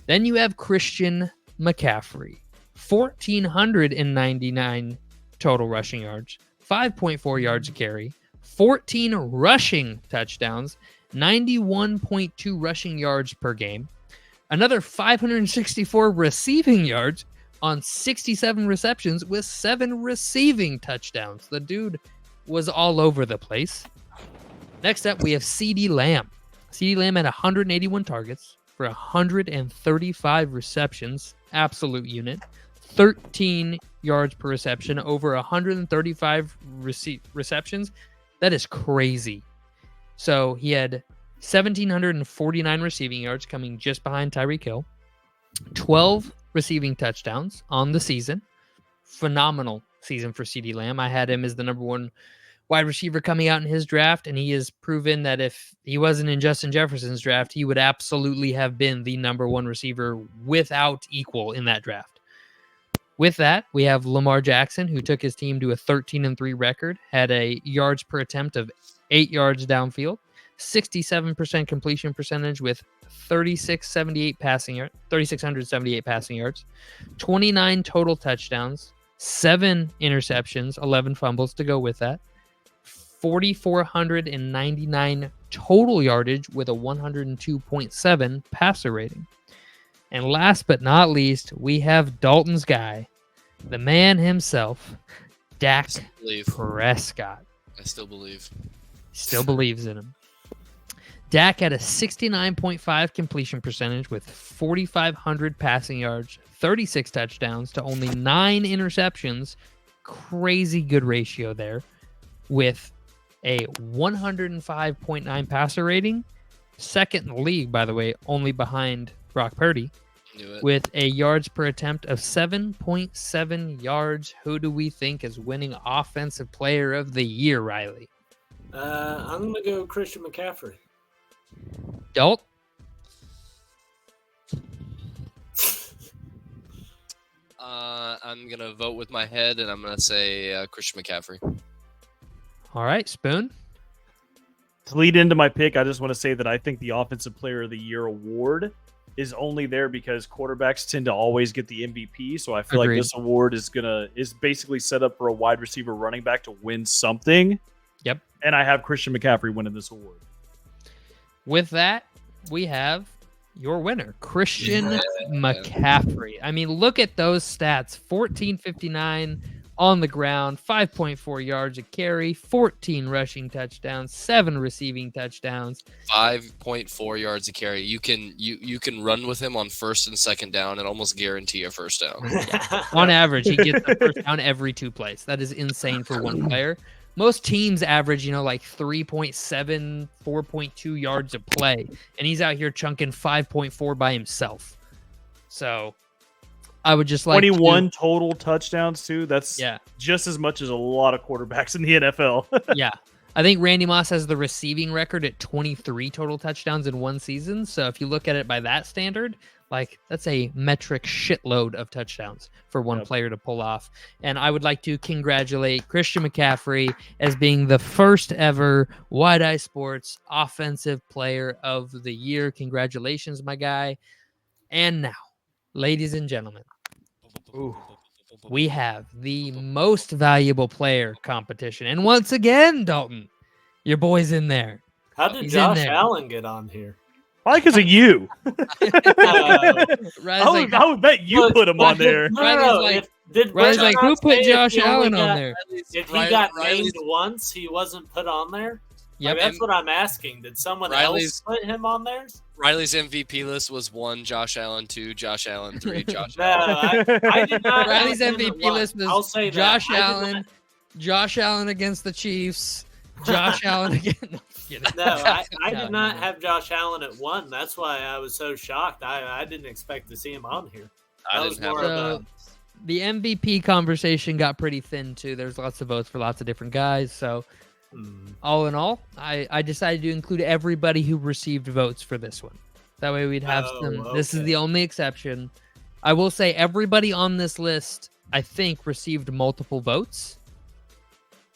Then you have Christian McCaffrey, 1,499 total rushing yards, 5.4 yards a carry, 14 rushing touchdowns, 91.2 rushing yards per game, another 564 receiving yards on 67 receptions with 7 receiving touchdowns. The dude was all over the place. Next up, we have CeeDee Lamb. CeeDee Lamb had 181 targets for 135 receptions. Absolute unit. 13 yards per reception, over 135 receptions. That is crazy. So he had 1,749 receiving yards, coming just behind Tyreek Hill. 12 receiving touchdowns on the season. Phenomenal season for CeeDee Lamb. I had him as the number 1 wide receiver coming out in his draft, and he has proven that if he wasn't in Justin Jefferson's draft, he would absolutely have been the number 1 receiver without equal in that draft. With that, we have Lamar Jackson, who took his team to a 13-3 record, had a yards per attempt of 8 yards downfield, 67% completion percentage with 3,678 passing yards, 29 total touchdowns, 7 interceptions, 11 fumbles to go with that, 4,499 total yardage with a 102.7 passer rating. And last but not least, we have Dalton's guy, the man himself, Dak Prescott. I still believe. Still believes in him. Dak had a 69.5 completion percentage with 4,500 passing yards, 36 touchdowns to only 9 interceptions. Crazy good ratio there, with a 105.9 passer rating. Second in the league, by the way, only behind Brock Purdy, with a yards per attempt of 7.7 yards. Who do we think is winning Offensive Player of the Year, Riley? I'm going to go Christian McCaffrey. Dalt? I'm going to vote with my head, and I'm going to say Christian McCaffrey. All right, Spoon. To lead into my pick, I just want to say that I think the Offensive Player of the Year award is only there because quarterbacks tend to always get the MVP. So I feel Agreed. like this award is basically set up for a wide receiver running back to win something. Yep. And I have Christian McCaffrey winning this award. With that, we have your winner, Christian McCaffrey. I mean, look at those stats. 1459 on the ground, 5.4 yards a carry, 14 rushing touchdowns, 7 receiving touchdowns, 5.4 yards a carry. You can run with him on first and second down and almost guarantee a first down. Yeah. On average, he gets a first down every 2 plays. That is insane for one player. Most teams average, like 3.7, 4.2 yards a play, and he's out here chunking 5.4 by himself. So I would just like 21 total touchdowns too. That's yeah, just as much as a lot of quarterbacks in the NFL. Yeah. I think Randy Moss has the receiving record at 23 total touchdowns in one season. So if you look at it by that standard, that's a metric shitload of touchdowns for one player to pull off. And I would like to congratulate Christian McCaffrey as being the first ever Wide Eye Sports Offensive Player of the Year. Congratulations, my guy. And now, ladies and gentlemen, we have the most valuable player competition. And once again, Dalton, your boy's in there. How did Josh Allen get on here? Probably because of you. I would bet you put him on there. No. Riley's like, who put Josh Allen on there? If he got named once, he wasn't put on there? Yep. That's what I'm asking. Did someone else put him on there? Riley's MVP list was 1, Josh Allen 2, Josh Allen 3, Josh Allen. I did not. Riley's MVP list was Josh Allen, Josh Allen against the Chiefs, Josh Allen again. No, I did not have Josh Allen at 1. That's why I was so shocked. I didn't expect to see him on here. The MVP conversation got pretty thin too. There's lots of votes for lots of different guys. So all in all, I decided to include everybody who received votes for this one. That way we'd have some. Okay. This is the only exception. I will say everybody on this list, I think, received multiple votes.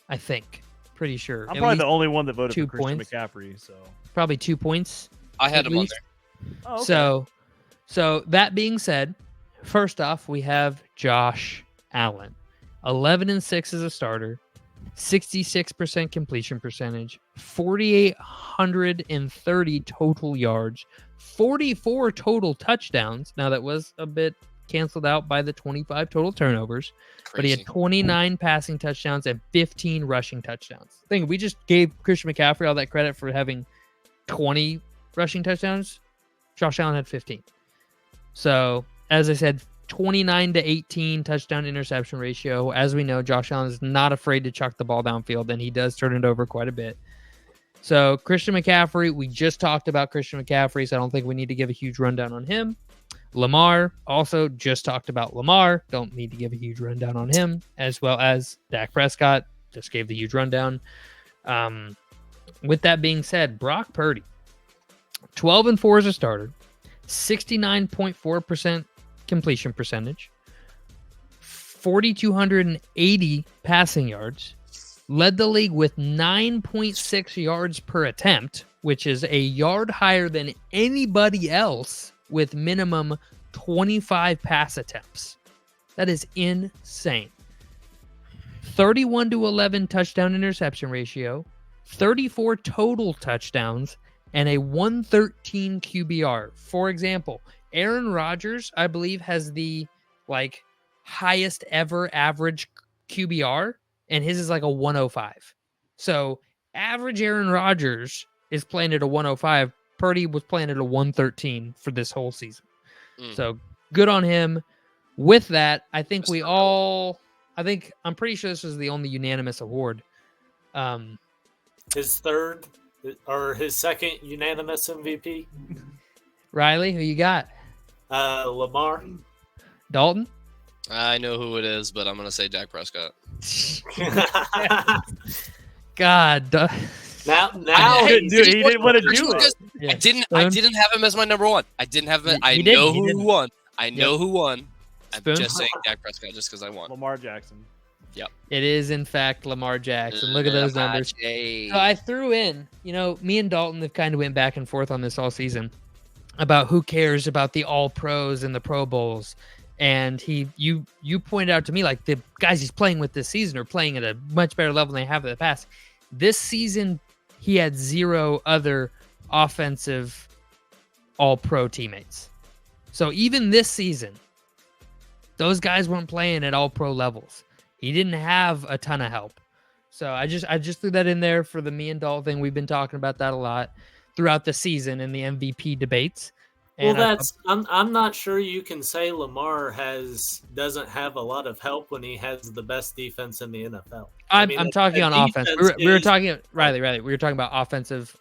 I think. Pretty sure. I'm probably the only one that voted for Christian McCaffrey. So probably 2 points. I had him on there. Oh, okay. So that being said, first off, we have Josh Allen. 11-6 as a starter. 66% completion percentage, 4,830 total yards, 44 total touchdowns. Now that was a bit canceled out by the 25 total turnovers, but he had 29 passing touchdowns and 15 rushing touchdowns. I think we just gave Christian McCaffrey all that credit for having 20 rushing touchdowns. Josh Allen had 15. So, as I said, 29-18 touchdown interception ratio. As we know, Josh Allen is not afraid to chuck the ball downfield, and he does turn it over quite a bit. So Christian McCaffrey, we just talked about Christian McCaffrey, so I don't think we need to give a huge rundown on him. Lamar, also just talked about Lamar. Don't need to give a huge rundown on him, as well as Dak Prescott. Just gave the huge rundown. With that being said, Brock Purdy, 12-4 as a starter, 69.4% completion percentage, 4,280 passing yards, led the league with 9.6 yards per attempt, which is a yard higher than anybody else with minimum 25 pass attempts. That is insane. 31-11 touchdown interception ratio, 34 total touchdowns, and a 113 QBR. For example, Aaron Rodgers, I believe, has the highest ever average QBR, and his is like a 105. So average Aaron Rodgers is playing at a 105. Purdy was playing at a 113 for this whole season. So good on him. With that, I think I'm pretty sure this was the only unanimous award. His third or his second unanimous MVP? Riley, who you got? Lamar. Dalton? I know who it is, but I'm going to say Dak Prescott. God. Now he didn't want to do it. Yeah. I didn't have him as my number one. I didn't have him. I know who won. I know who won. I'm just saying Dak Prescott just because I won. Lamar Jackson. Yep. It is, in fact, Lamar Jackson. Look at those numbers. So I threw in, me and Dalton have kind of went back and forth on this all season about who cares about the all pros and the Pro Bowls. And you pointed out to me, like, the guys he's playing with this season are playing at a much better level than they have in the past. This season, he had 0 other offensive all-pro teammates. So even this season, those guys weren't playing at all-pro levels. He didn't have a ton of help. So I just threw that in there for the me and Dalton thing. We've been talking about that a lot throughout the season in the MVP debates. And I'm not sure you can say Lamar doesn't have a lot of help when he has the best defense in the NFL. I'm talking on offense. We were talking Riley. We were talking about offensive.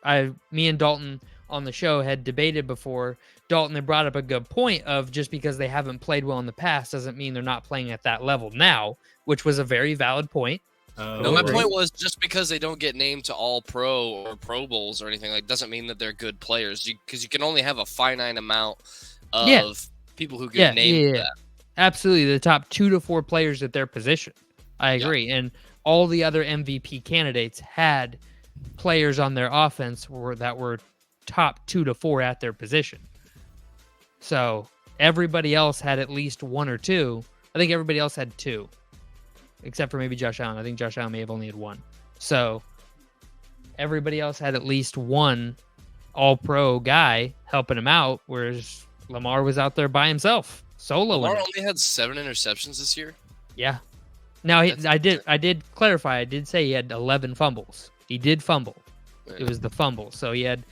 Me and Dalton on the show had debated before. Dalton had brought up a good point of just because they haven't played well in the past doesn't mean they're not playing at that level now, which was a very valid point. No, my point was just because they don't get named to all pro or Pro Bowls or anything doesn't mean that they're good players. Because you can only have a finite amount of people who get named. Yeah. That. Absolutely, the top 2 to 4 players at their position. I agree, and all the other MVP candidates had players on their offense that were top 2 to 4 at their position. So everybody else had at least 1 or 2. I think everybody else had 2. Except for maybe Josh Allen. I think Josh Allen may have only had 1. So everybody else had at least 1 all-pro guy helping him out, whereas Lamar was out there by himself, solo. Lamar only had 7 interceptions this year? Yeah. Now, I did clarify. I did say he had 11 fumbles. He did fumble. It was the fumble. So he had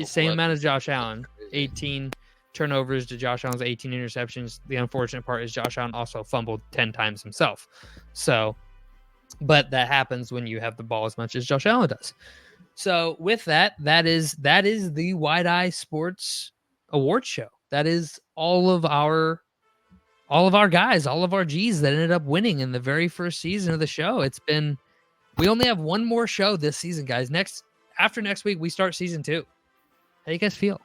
same amount as Josh Allen, 18 turnovers to Josh Allen's 18 interceptions. The unfortunate part is Josh Allen also fumbled 10 times himself. So, but that happens when you have the ball as much as Josh Allen does. So with that is the Wide Eye Sports Award Show. That is all of our guys, all of our G's that ended up winning in the very first season of the show. We only have one more show this season, guys. After next week, we start season 2. How do you guys feel?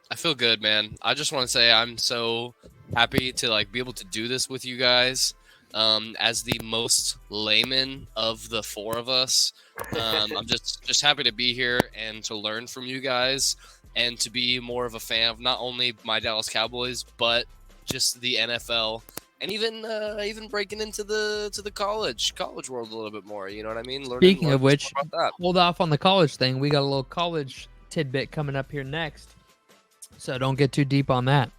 I feel good, man. I just want to say I'm so happy to be able to do this with you guys. As the most layman of the 4 of us, I'm just happy to be here and to learn from you guys and to be more of a fan of not only my Dallas Cowboys but just the NFL and even breaking into the college world a little bit more. You know what I mean? Speaking of which, hold off on the college thing. We got a little college tidbit coming up here next. So don't get too deep on that.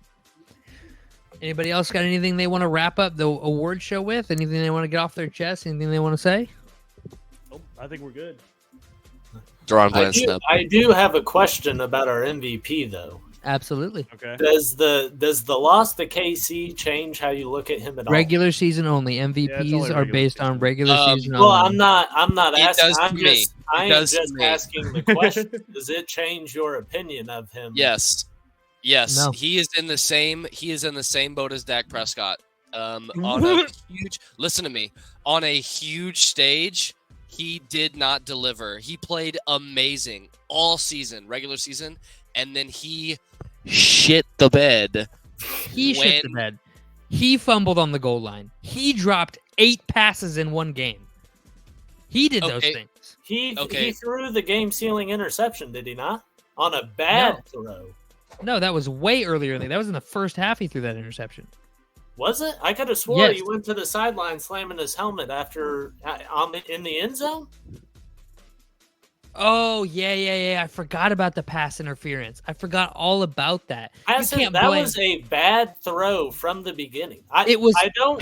Anybody else got anything they want to wrap up the award show with? Anything they want to get off their chest? Anything they want to say? Oh, I think we're good. I do have a question about our MVP, though. Absolutely. Okay. Does the loss to KC change how you look at him at all? Regular season only. MVPs are based on regular season only. Well, I'm not asking. I'm just asking the question. Does it change your opinion of him? Yes. Yes, no. He is in the same boat as Dak Prescott. Listen to me. On a huge stage, he did not deliver. He played amazing all season, regular season, and then he shit the bed. Shit the bed. He fumbled on the goal line. He dropped 8 passes in one game. He did those things. He threw the game-sealing interception, did he not? On a bad throw. No, that was way earlier. That was in the first half he threw that interception. Was it? I could have swore he went to the sideline slamming his helmet in the end zone. Oh, yeah. I forgot about the pass interference. I forgot all about that. That was a bad throw from the beginning. I don't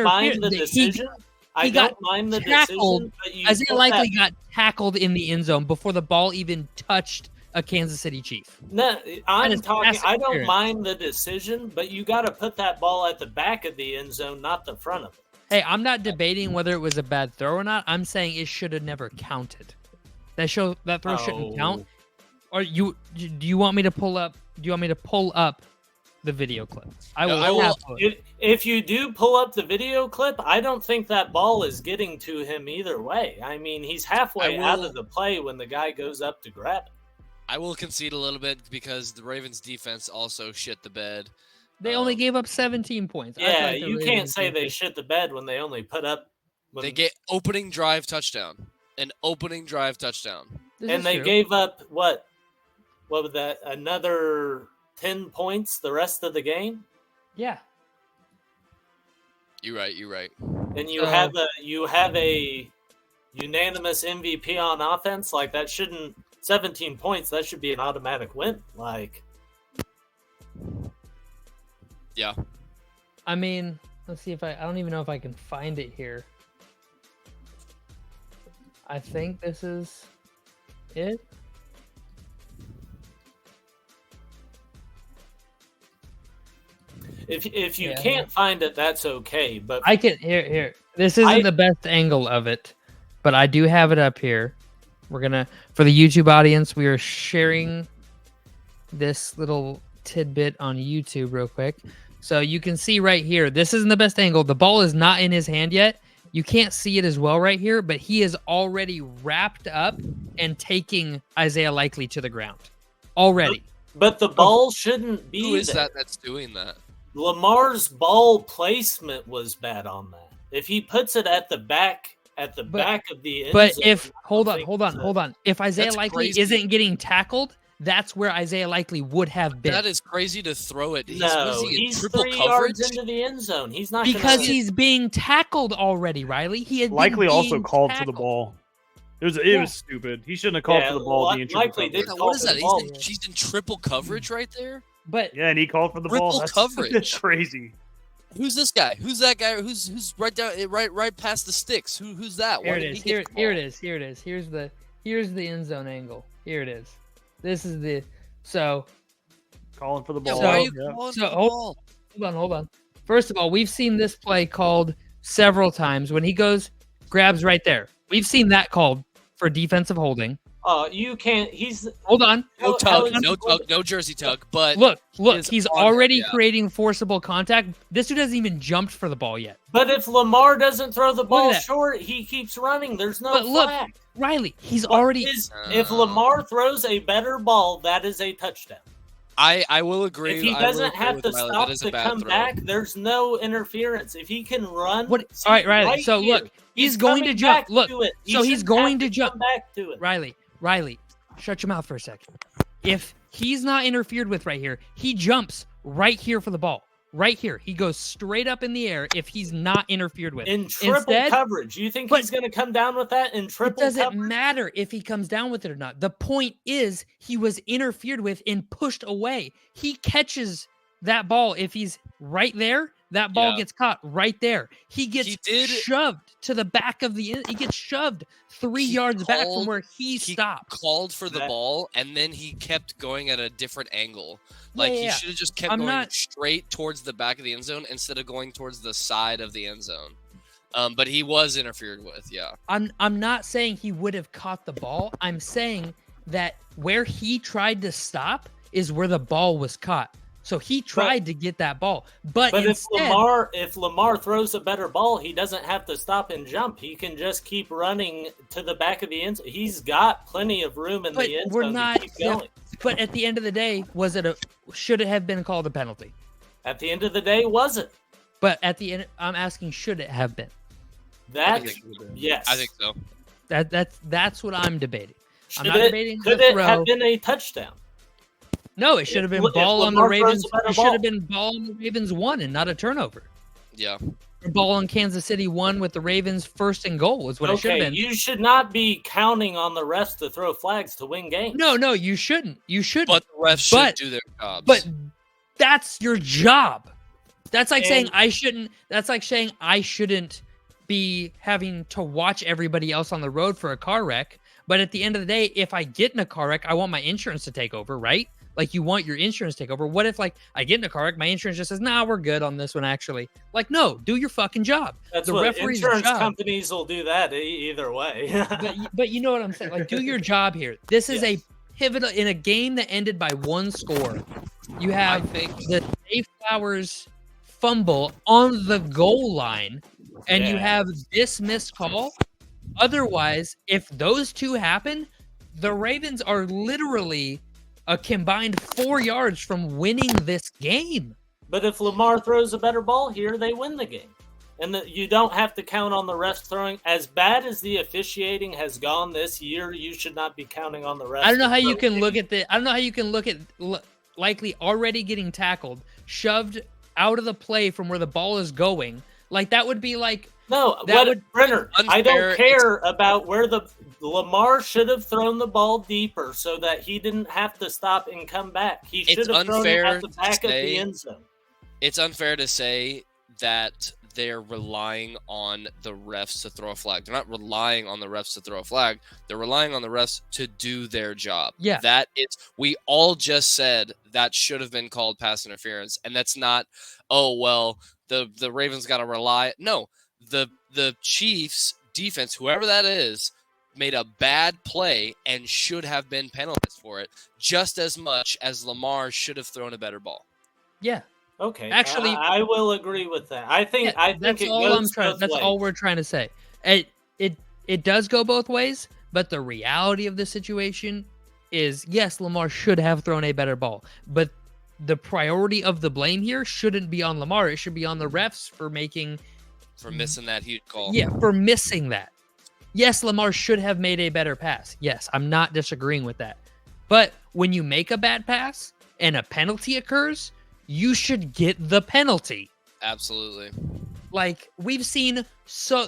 mind the decision. I don't mind the decision, but Isaiah Likely got tackled in the end zone before the ball even touched a Kansas City Chief. No, I don't mind the decision, but you got to put that ball at the back of the end zone, not the front of it. Hey, I'm not debating whether it was a bad throw or not. I'm saying it should have never counted. That throw shouldn't count. Or do you want me to pull up? Do you want me to pull up the video clip? I will. If you do pull up the video clip, I don't think that ball is getting to him either way. I mean, he's halfway out of the play when the guy goes up to grab it. I will concede a little bit because the Ravens defense also shit the bed. They only gave up 17 points. Yeah, you can't say they shit the bed when they only put up. They get opening drive touchdown. An opening drive touchdown. And they gave up what was that? Another 10 points the rest of the game? Yeah. You're right. And you have a unanimous MVP on offense. Like, that shouldn't 17 points, that should be an automatic win. Like, yeah. I mean, let's see if I don't even know if I can find it here. I think this is it. If you can't find it, that's okay. But I can here. This isn't the best angle of it, but I do have it up here. We're gonna, for the YouTube audience, we are sharing this little tidbit on YouTube real quick. So you can see right here, this isn't the best angle. The ball is not in his hand yet. You can't see it as well right here, but he is already wrapped up and taking Isaiah Likely to the ground already. But the ball shouldn't be Who is there. that's doing that? Lamar's ball placement was bad on that. If he puts it at the back of the end but zone, if hold on. If Isaiah Likely isn't getting tackled, that's where Isaiah Likely would have been. That is crazy to throw it. He's triple 3 yards into the end zone. He's not because he's being tackled already, Riley. He had Likely also called for the ball. It was stupid. He shouldn't have called for the ball. Likely did. What is that? He's in triple coverage right there. But yeah, and he called for the ball. Triple coverage. That's crazy. Who's this guy? Who's that guy? Who's right down, right past the sticks? Who's that? Here it is. Here it is. Here's the end zone angle. Here it is. This is the calling for the ball. Why are you calling for the ball? Hold on. First of all, we've seen this play called several times when he goes, grabs right there. We've seen that called for defensive holding. You can't. Hold on. No tug, no jersey tug. But look. He's already creating forcible contact. This dude hasn't even jumped for the ball yet. But if Lamar doesn't throw the ball short, he keeps running. There's no flag. Look, Riley, he's already. If Lamar throws a better ball, that is a touchdown. I will agree. If he doesn't have to stop to come back, there's no interference. If he can run, all right, Riley. Right so here, look, he's going to jump. Look, so he's going to jump back to it. Riley, shut your mouth for a second. If he's not interfered with right here, he jumps right here for the ball. Right here. He goes straight up in the air if he's not interfered with. In triple coverage. You think he's going to come down with that in triple coverage? It doesn't matter if he comes down with it or not. The point is he was interfered with and pushed away. He catches that ball. If he's right there, that ball gets caught right there. He gets shoved to the back of the end. He gets shoved 3 yards back from where he stopped. Called for the ball, and then he kept going at a different angle. Like, he should have just kept going straight towards the back of the end zone instead of going towards the side of the end zone. But he was interfered with, I'm not saying he would have caught the ball. I'm saying that where he tried to stop is where the ball was caught. So he tried to get that ball. But instead, if Lamar throws a better ball, he doesn't have to stop and jump. He can just keep running to the back of the end zone. He's got plenty of room in the end zone to keep going. But at the end of the day, should it have been called a penalty? At the end of the day, was it? But at the end, I'm asking, should it have been? Yes. I think so. That's what I'm debating. Could it have been a touchdown? No, it should have been ball on the Ravens. It should have been ball on the Ravens 1 and not a turnover. Yeah. The ball in Kansas City won with the Ravens 1st and goal is what it should have been. You should not be counting on the refs to throw flags to win games. No, you shouldn't. You shouldn't. But the refs should do their jobs. But that's your job. That's like saying I shouldn't. That's like saying I shouldn't be having to watch everybody else on the road for a car wreck. But at the end of the day, if I get in a car wreck, I want my insurance to take over, right? Like you want your insurance to take over. What if like I get in a car wreck, my insurance just says, "Nah, we're good on this one." Actually, like no, do your fucking job. That's the what referee's insurance job. companies will do that either way. but you know what I'm saying? Like do your job here. This is a pivotal in a game that ended by 1 score. You have the Dave Flowers fumble on the goal line, and you have this missed call. Otherwise, if those two happen, the Ravens are literally a combined 4 yards from winning this game. But if Lamar throws a better ball here, they win the game. And you don't have to count on the refs throwing. As bad as the officiating has gone this year, you should not be counting on the refs. I don't know how you can look at likely already getting tackled, shoved out of the play from where the ball is going. Like that would be like Brenner, I don't care about where Lamar should have thrown the ball deeper so that he didn't have to stop and come back. He should have thrown it at the back of the end zone. It's unfair to say that they're relying on the refs to throw a flag. They're not relying on the refs to throw a flag. They're relying on the refs to do their job. Yeah. We all just said that should have been called pass interference. And that's not, the Ravens got to rely. No, the Chiefs defense, whoever that is, made a bad play and should have been penalized for it just as much as Lamar should have thrown a better ball. Yeah. Okay. Actually, I will agree with that. I think that's all we're trying to say. It does go both ways, but the reality of the situation is yes, Lamar should have thrown a better ball, but the priority of the blame here shouldn't be on Lamar. It should be on the refs for missing that huge call. Yeah, for missing that. Yes, Lamar should have made a better pass. Yes, I'm not disagreeing with that. But when you make a bad pass and a penalty occurs, you should get the penalty. Absolutely. Like we've seen,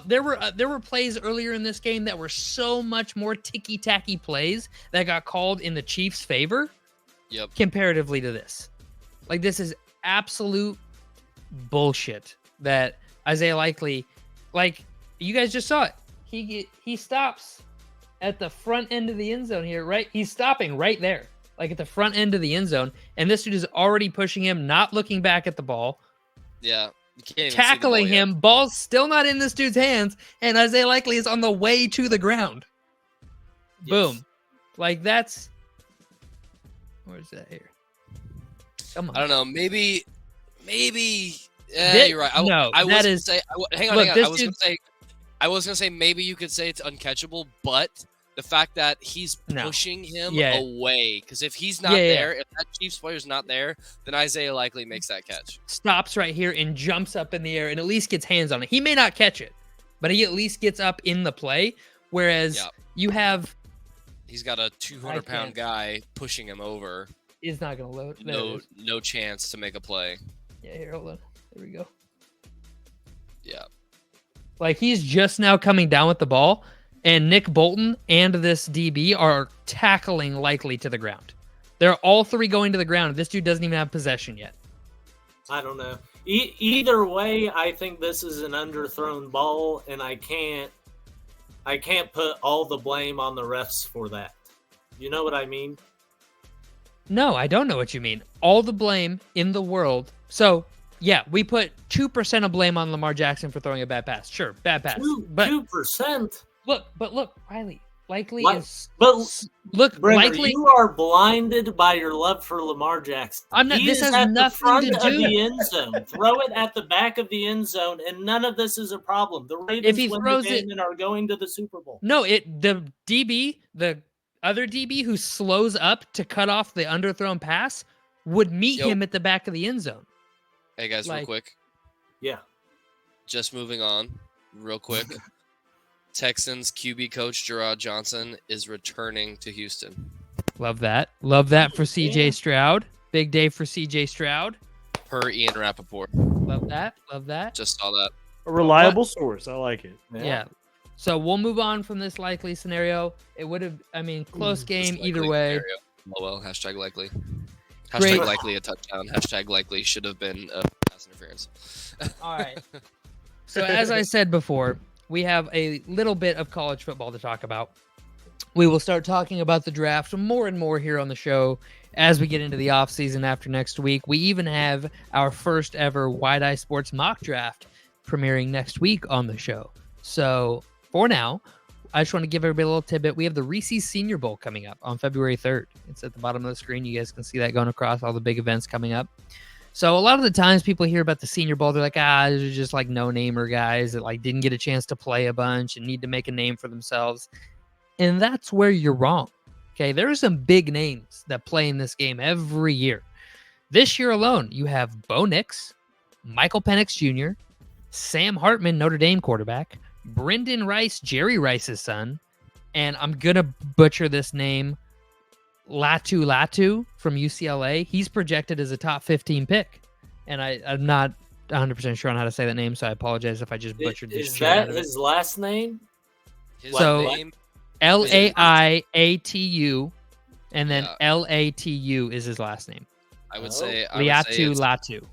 there were plays earlier in this game that were so much more ticky-tacky plays that got called in the Chiefs' favor. Yep. Comparatively to this. Like this is absolute bullshit that Isaiah Likely, like you guys just saw it. He stops at the front end of the end zone here, right? He's stopping right there, like at the front end of the end zone, and this dude is already pushing him, not looking back at the ball. Yeah, you can't even tackling see the ball him. yet. Ball's still not in this dude's hands, and Isaiah Likely is on the way to the ground. Yes. Boom, like that's. Where's that here? Come on. I don't know. Maybe. You're right. I was gonna say maybe you could say it's uncatchable, but the fact that he's pushing him away, because if he's not there, if that Chiefs player's not there, then Isaiah Likely makes that catch. Stops right here and jumps up in the air and at least gets hands on it. He may not catch it, but he at least gets up in the play. Whereas you have, he's got a 200-pound guy pushing him over. He's not gonna load. No chance to make a play. Yeah, here, hold on. There we go. Yeah. Like he's just now coming down with the ball, and Nick Bolton and this DB are tackling Likely to the ground. They're all three going to the ground. This dude doesn't even have possession yet. I don't know. Either way, I think this is an underthrown ball, and I can't put all the blame on the refs for that. You know what I mean? No, I don't know what you mean. All the blame in the world. So, yeah, we put 2% of blame on Lamar Jackson for throwing a bad pass. Sure, bad pass. 2%? Look, Riley. Likely you are blinded by your love for Lamar Jackson. I'm not. This has nothing to do with the end zone. Throw it at the back of the end zone, and none of this is a problem. The Ravens win the game and are going to the Super Bowl. No, the other DB who slows up to cut off the underthrown pass would meet him at the back of the end zone. Hey guys, real quick. Yeah. Just moving on, real quick. Texans QB coach Gerard Johnson is returning to Houston. Love that. Love that for CJ Stroud. Big day for CJ Stroud. Per Ian Rappaport. Love that. Love that. Just saw that. A reliable source. I like it. Yeah. So we'll move on from this likely scenario. It would have, close game either way. Scenario. Oh well, hashtag likely. Great. Hashtag likely a touchdown. Hashtag likely should have been a pass interference. All right. So as I said before, we have a little bit of college football to talk about. We will start talking about the draft more and more here on the show as we get into the offseason after next week. We even have our first ever Wide Eye Sports mock draft premiering next week on the show. So for now, I just want to give everybody a little tidbit. We have the Reese's Senior Bowl coming up on February 3rd. It's at the bottom of the screen. You guys can see that going across all the big events coming up. So a lot of the times people hear about the Senior Bowl, they're like, these are just like no-namer guys that like didn't get a chance to play a bunch and need to make a name for themselves. And that's where you're wrong. Okay, there are some big names that play in this game every year. This year alone, you have Bo Nix, Michael Penix Jr., Sam Hartman, Notre Dame quarterback, Brendan Rice, Jerry Rice's son, and I'm going to butcher this name, Latu from UCLA. He's projected as a top 15 pick. And I'm not 100% sure on how to say that name, so I apologize if I just butchered this. Is that his last name? His name? Laiatu, and then Latu is his last name. I would say Latu.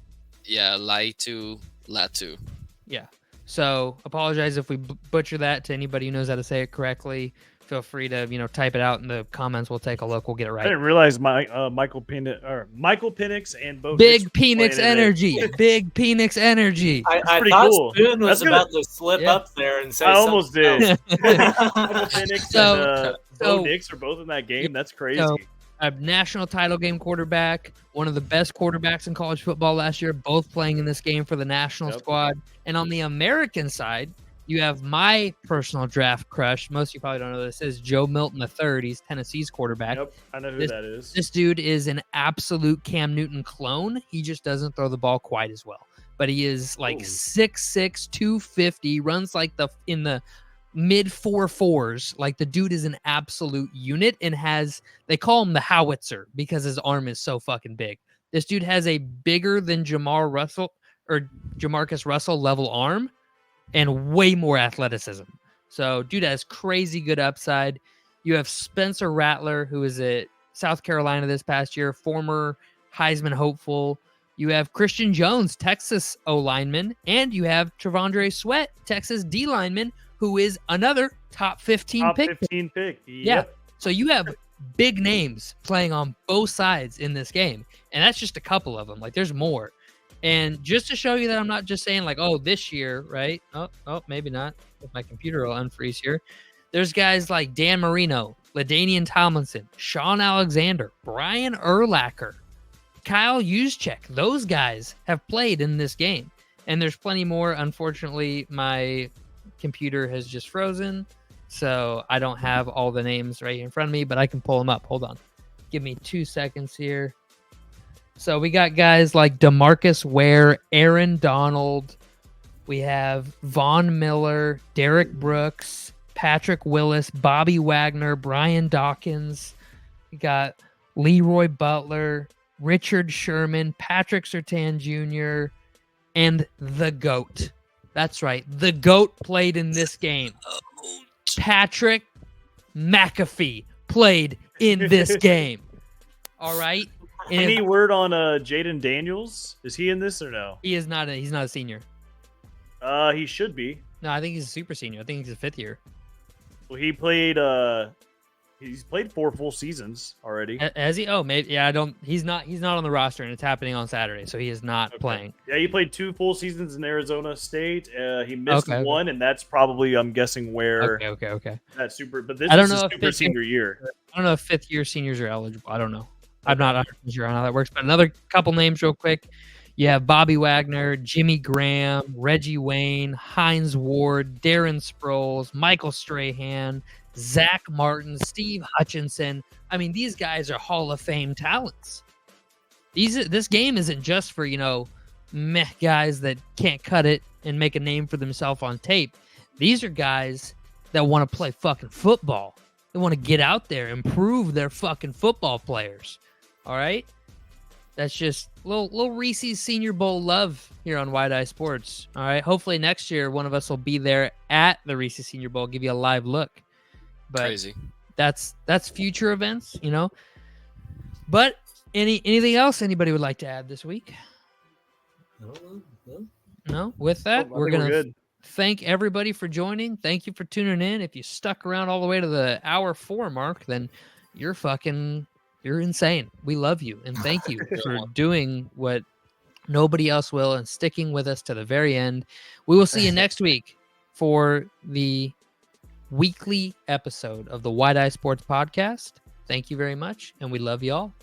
Yeah, Latu. Yeah. So apologize if we butcher that to anybody who knows how to say it correctly. Feel free to type it out in the comments. We'll take a look. We'll get it right. I didn't realize Michael Penix and Bo Big Penix energy. Big Penix energy. I thought cool. Spoon was about to slip up there and say something. I almost did. Michael Penix and Bo Nix are both in that game. That's crazy. So, a national title game quarterback, one of the best quarterbacks in college football last year, both playing in this game for the national squad. And on the American side, you have my personal draft crush. Most of you probably don't know this is Joe Milton III. He's Tennessee's quarterback. Yep, I know who that is. This dude is an absolute Cam Newton clone. He just doesn't throw the ball quite as well. But he is like 6'6", 250, runs like in the mid 4.4s. Like the dude is an absolute unit and they call him the howitzer because his arm is so fucking big. This dude has a bigger than Jamarcus Russell level arm and way more athleticism. So dude has crazy good upside. You have Spencer Rattler, who is at South Carolina this past year, former Heisman hopeful. You have Christian Jones, Texas O-lineman, and you have Trevondre Sweat, Texas D-lineman, who is another top 15 pick. Top 15 pick. Yep. Yeah. So you have big names playing on both sides in this game. And that's just a couple of them. Like there's more. And just to show you that I'm not just saying like, this year, right? Oh, maybe not. If my computer will unfreeze here. There's guys like Dan Marino, LaDainian Tomlinson, Sean Alexander, Brian Urlacher, Kyle Juszczyk. Those guys have played in this game. And there's plenty more. Unfortunately, my computer has just frozen, so I don't have all the names right here in front of me, but I can pull them up. Hold on. Give me 2 seconds here. So we got guys like DeMarcus Ware, Aaron Donald. We have Von Miller, Derek Brooks, Patrick Willis, Bobby Wagner, Brian Dawkins. We got Leroy Butler, Richard Sherman, Patrick Surtain Jr., and the GOAT. That's right. The GOAT played in this game. Patrick McAfee played in this game. All right. Any word on Jaden Daniels? Is he in this or no? He is not. He's not a senior. He should be. No, I think he's a super senior. I think he's a fifth year. Well, he played. He's played 4 full seasons already. Has he? Oh, maybe. Yeah, I don't. He's not on the roster, and it's happening on Saturday, so he is not playing. Yeah, he played 2 full seasons in Arizona State. He missed one, and that's probably, I'm guessing, where. Okay. That super, but this is his super senior year. I don't know if fifth-year seniors are eligible. I don't know. I'm not 100% sure on how that works, but another couple names real quick. You have Bobby Wagner, Jimmy Graham, Reggie Wayne, Hines Ward, Darren Sproles, Michael Strahan, Zach Martin, Steve Hutchinson. I mean, these guys are Hall of Fame talents. This game isn't just for, meh guys that can't cut it and make a name for themselves on tape. These are guys that want to play fucking football. They want to get out there and prove they're fucking football players. All right? that's just little Reese's Senior Bowl love here on Wide Eye Sports. All right. Hopefully next year one of us will be there at the Reese's Senior Bowl, give you a live look. But Crazy. That's future events, you know. But anything else anybody would like to add this week? No. With that, we're gonna thank everybody for joining. Thank you for tuning in. If you stuck around all the way to the hour 4 mark, then you're insane. We love you and thank you for doing what nobody else will and sticking with us to the very end. We will see you next week for the weekly episode of the Wide Eye Sports Podcast. Thank you very much, and we love you all.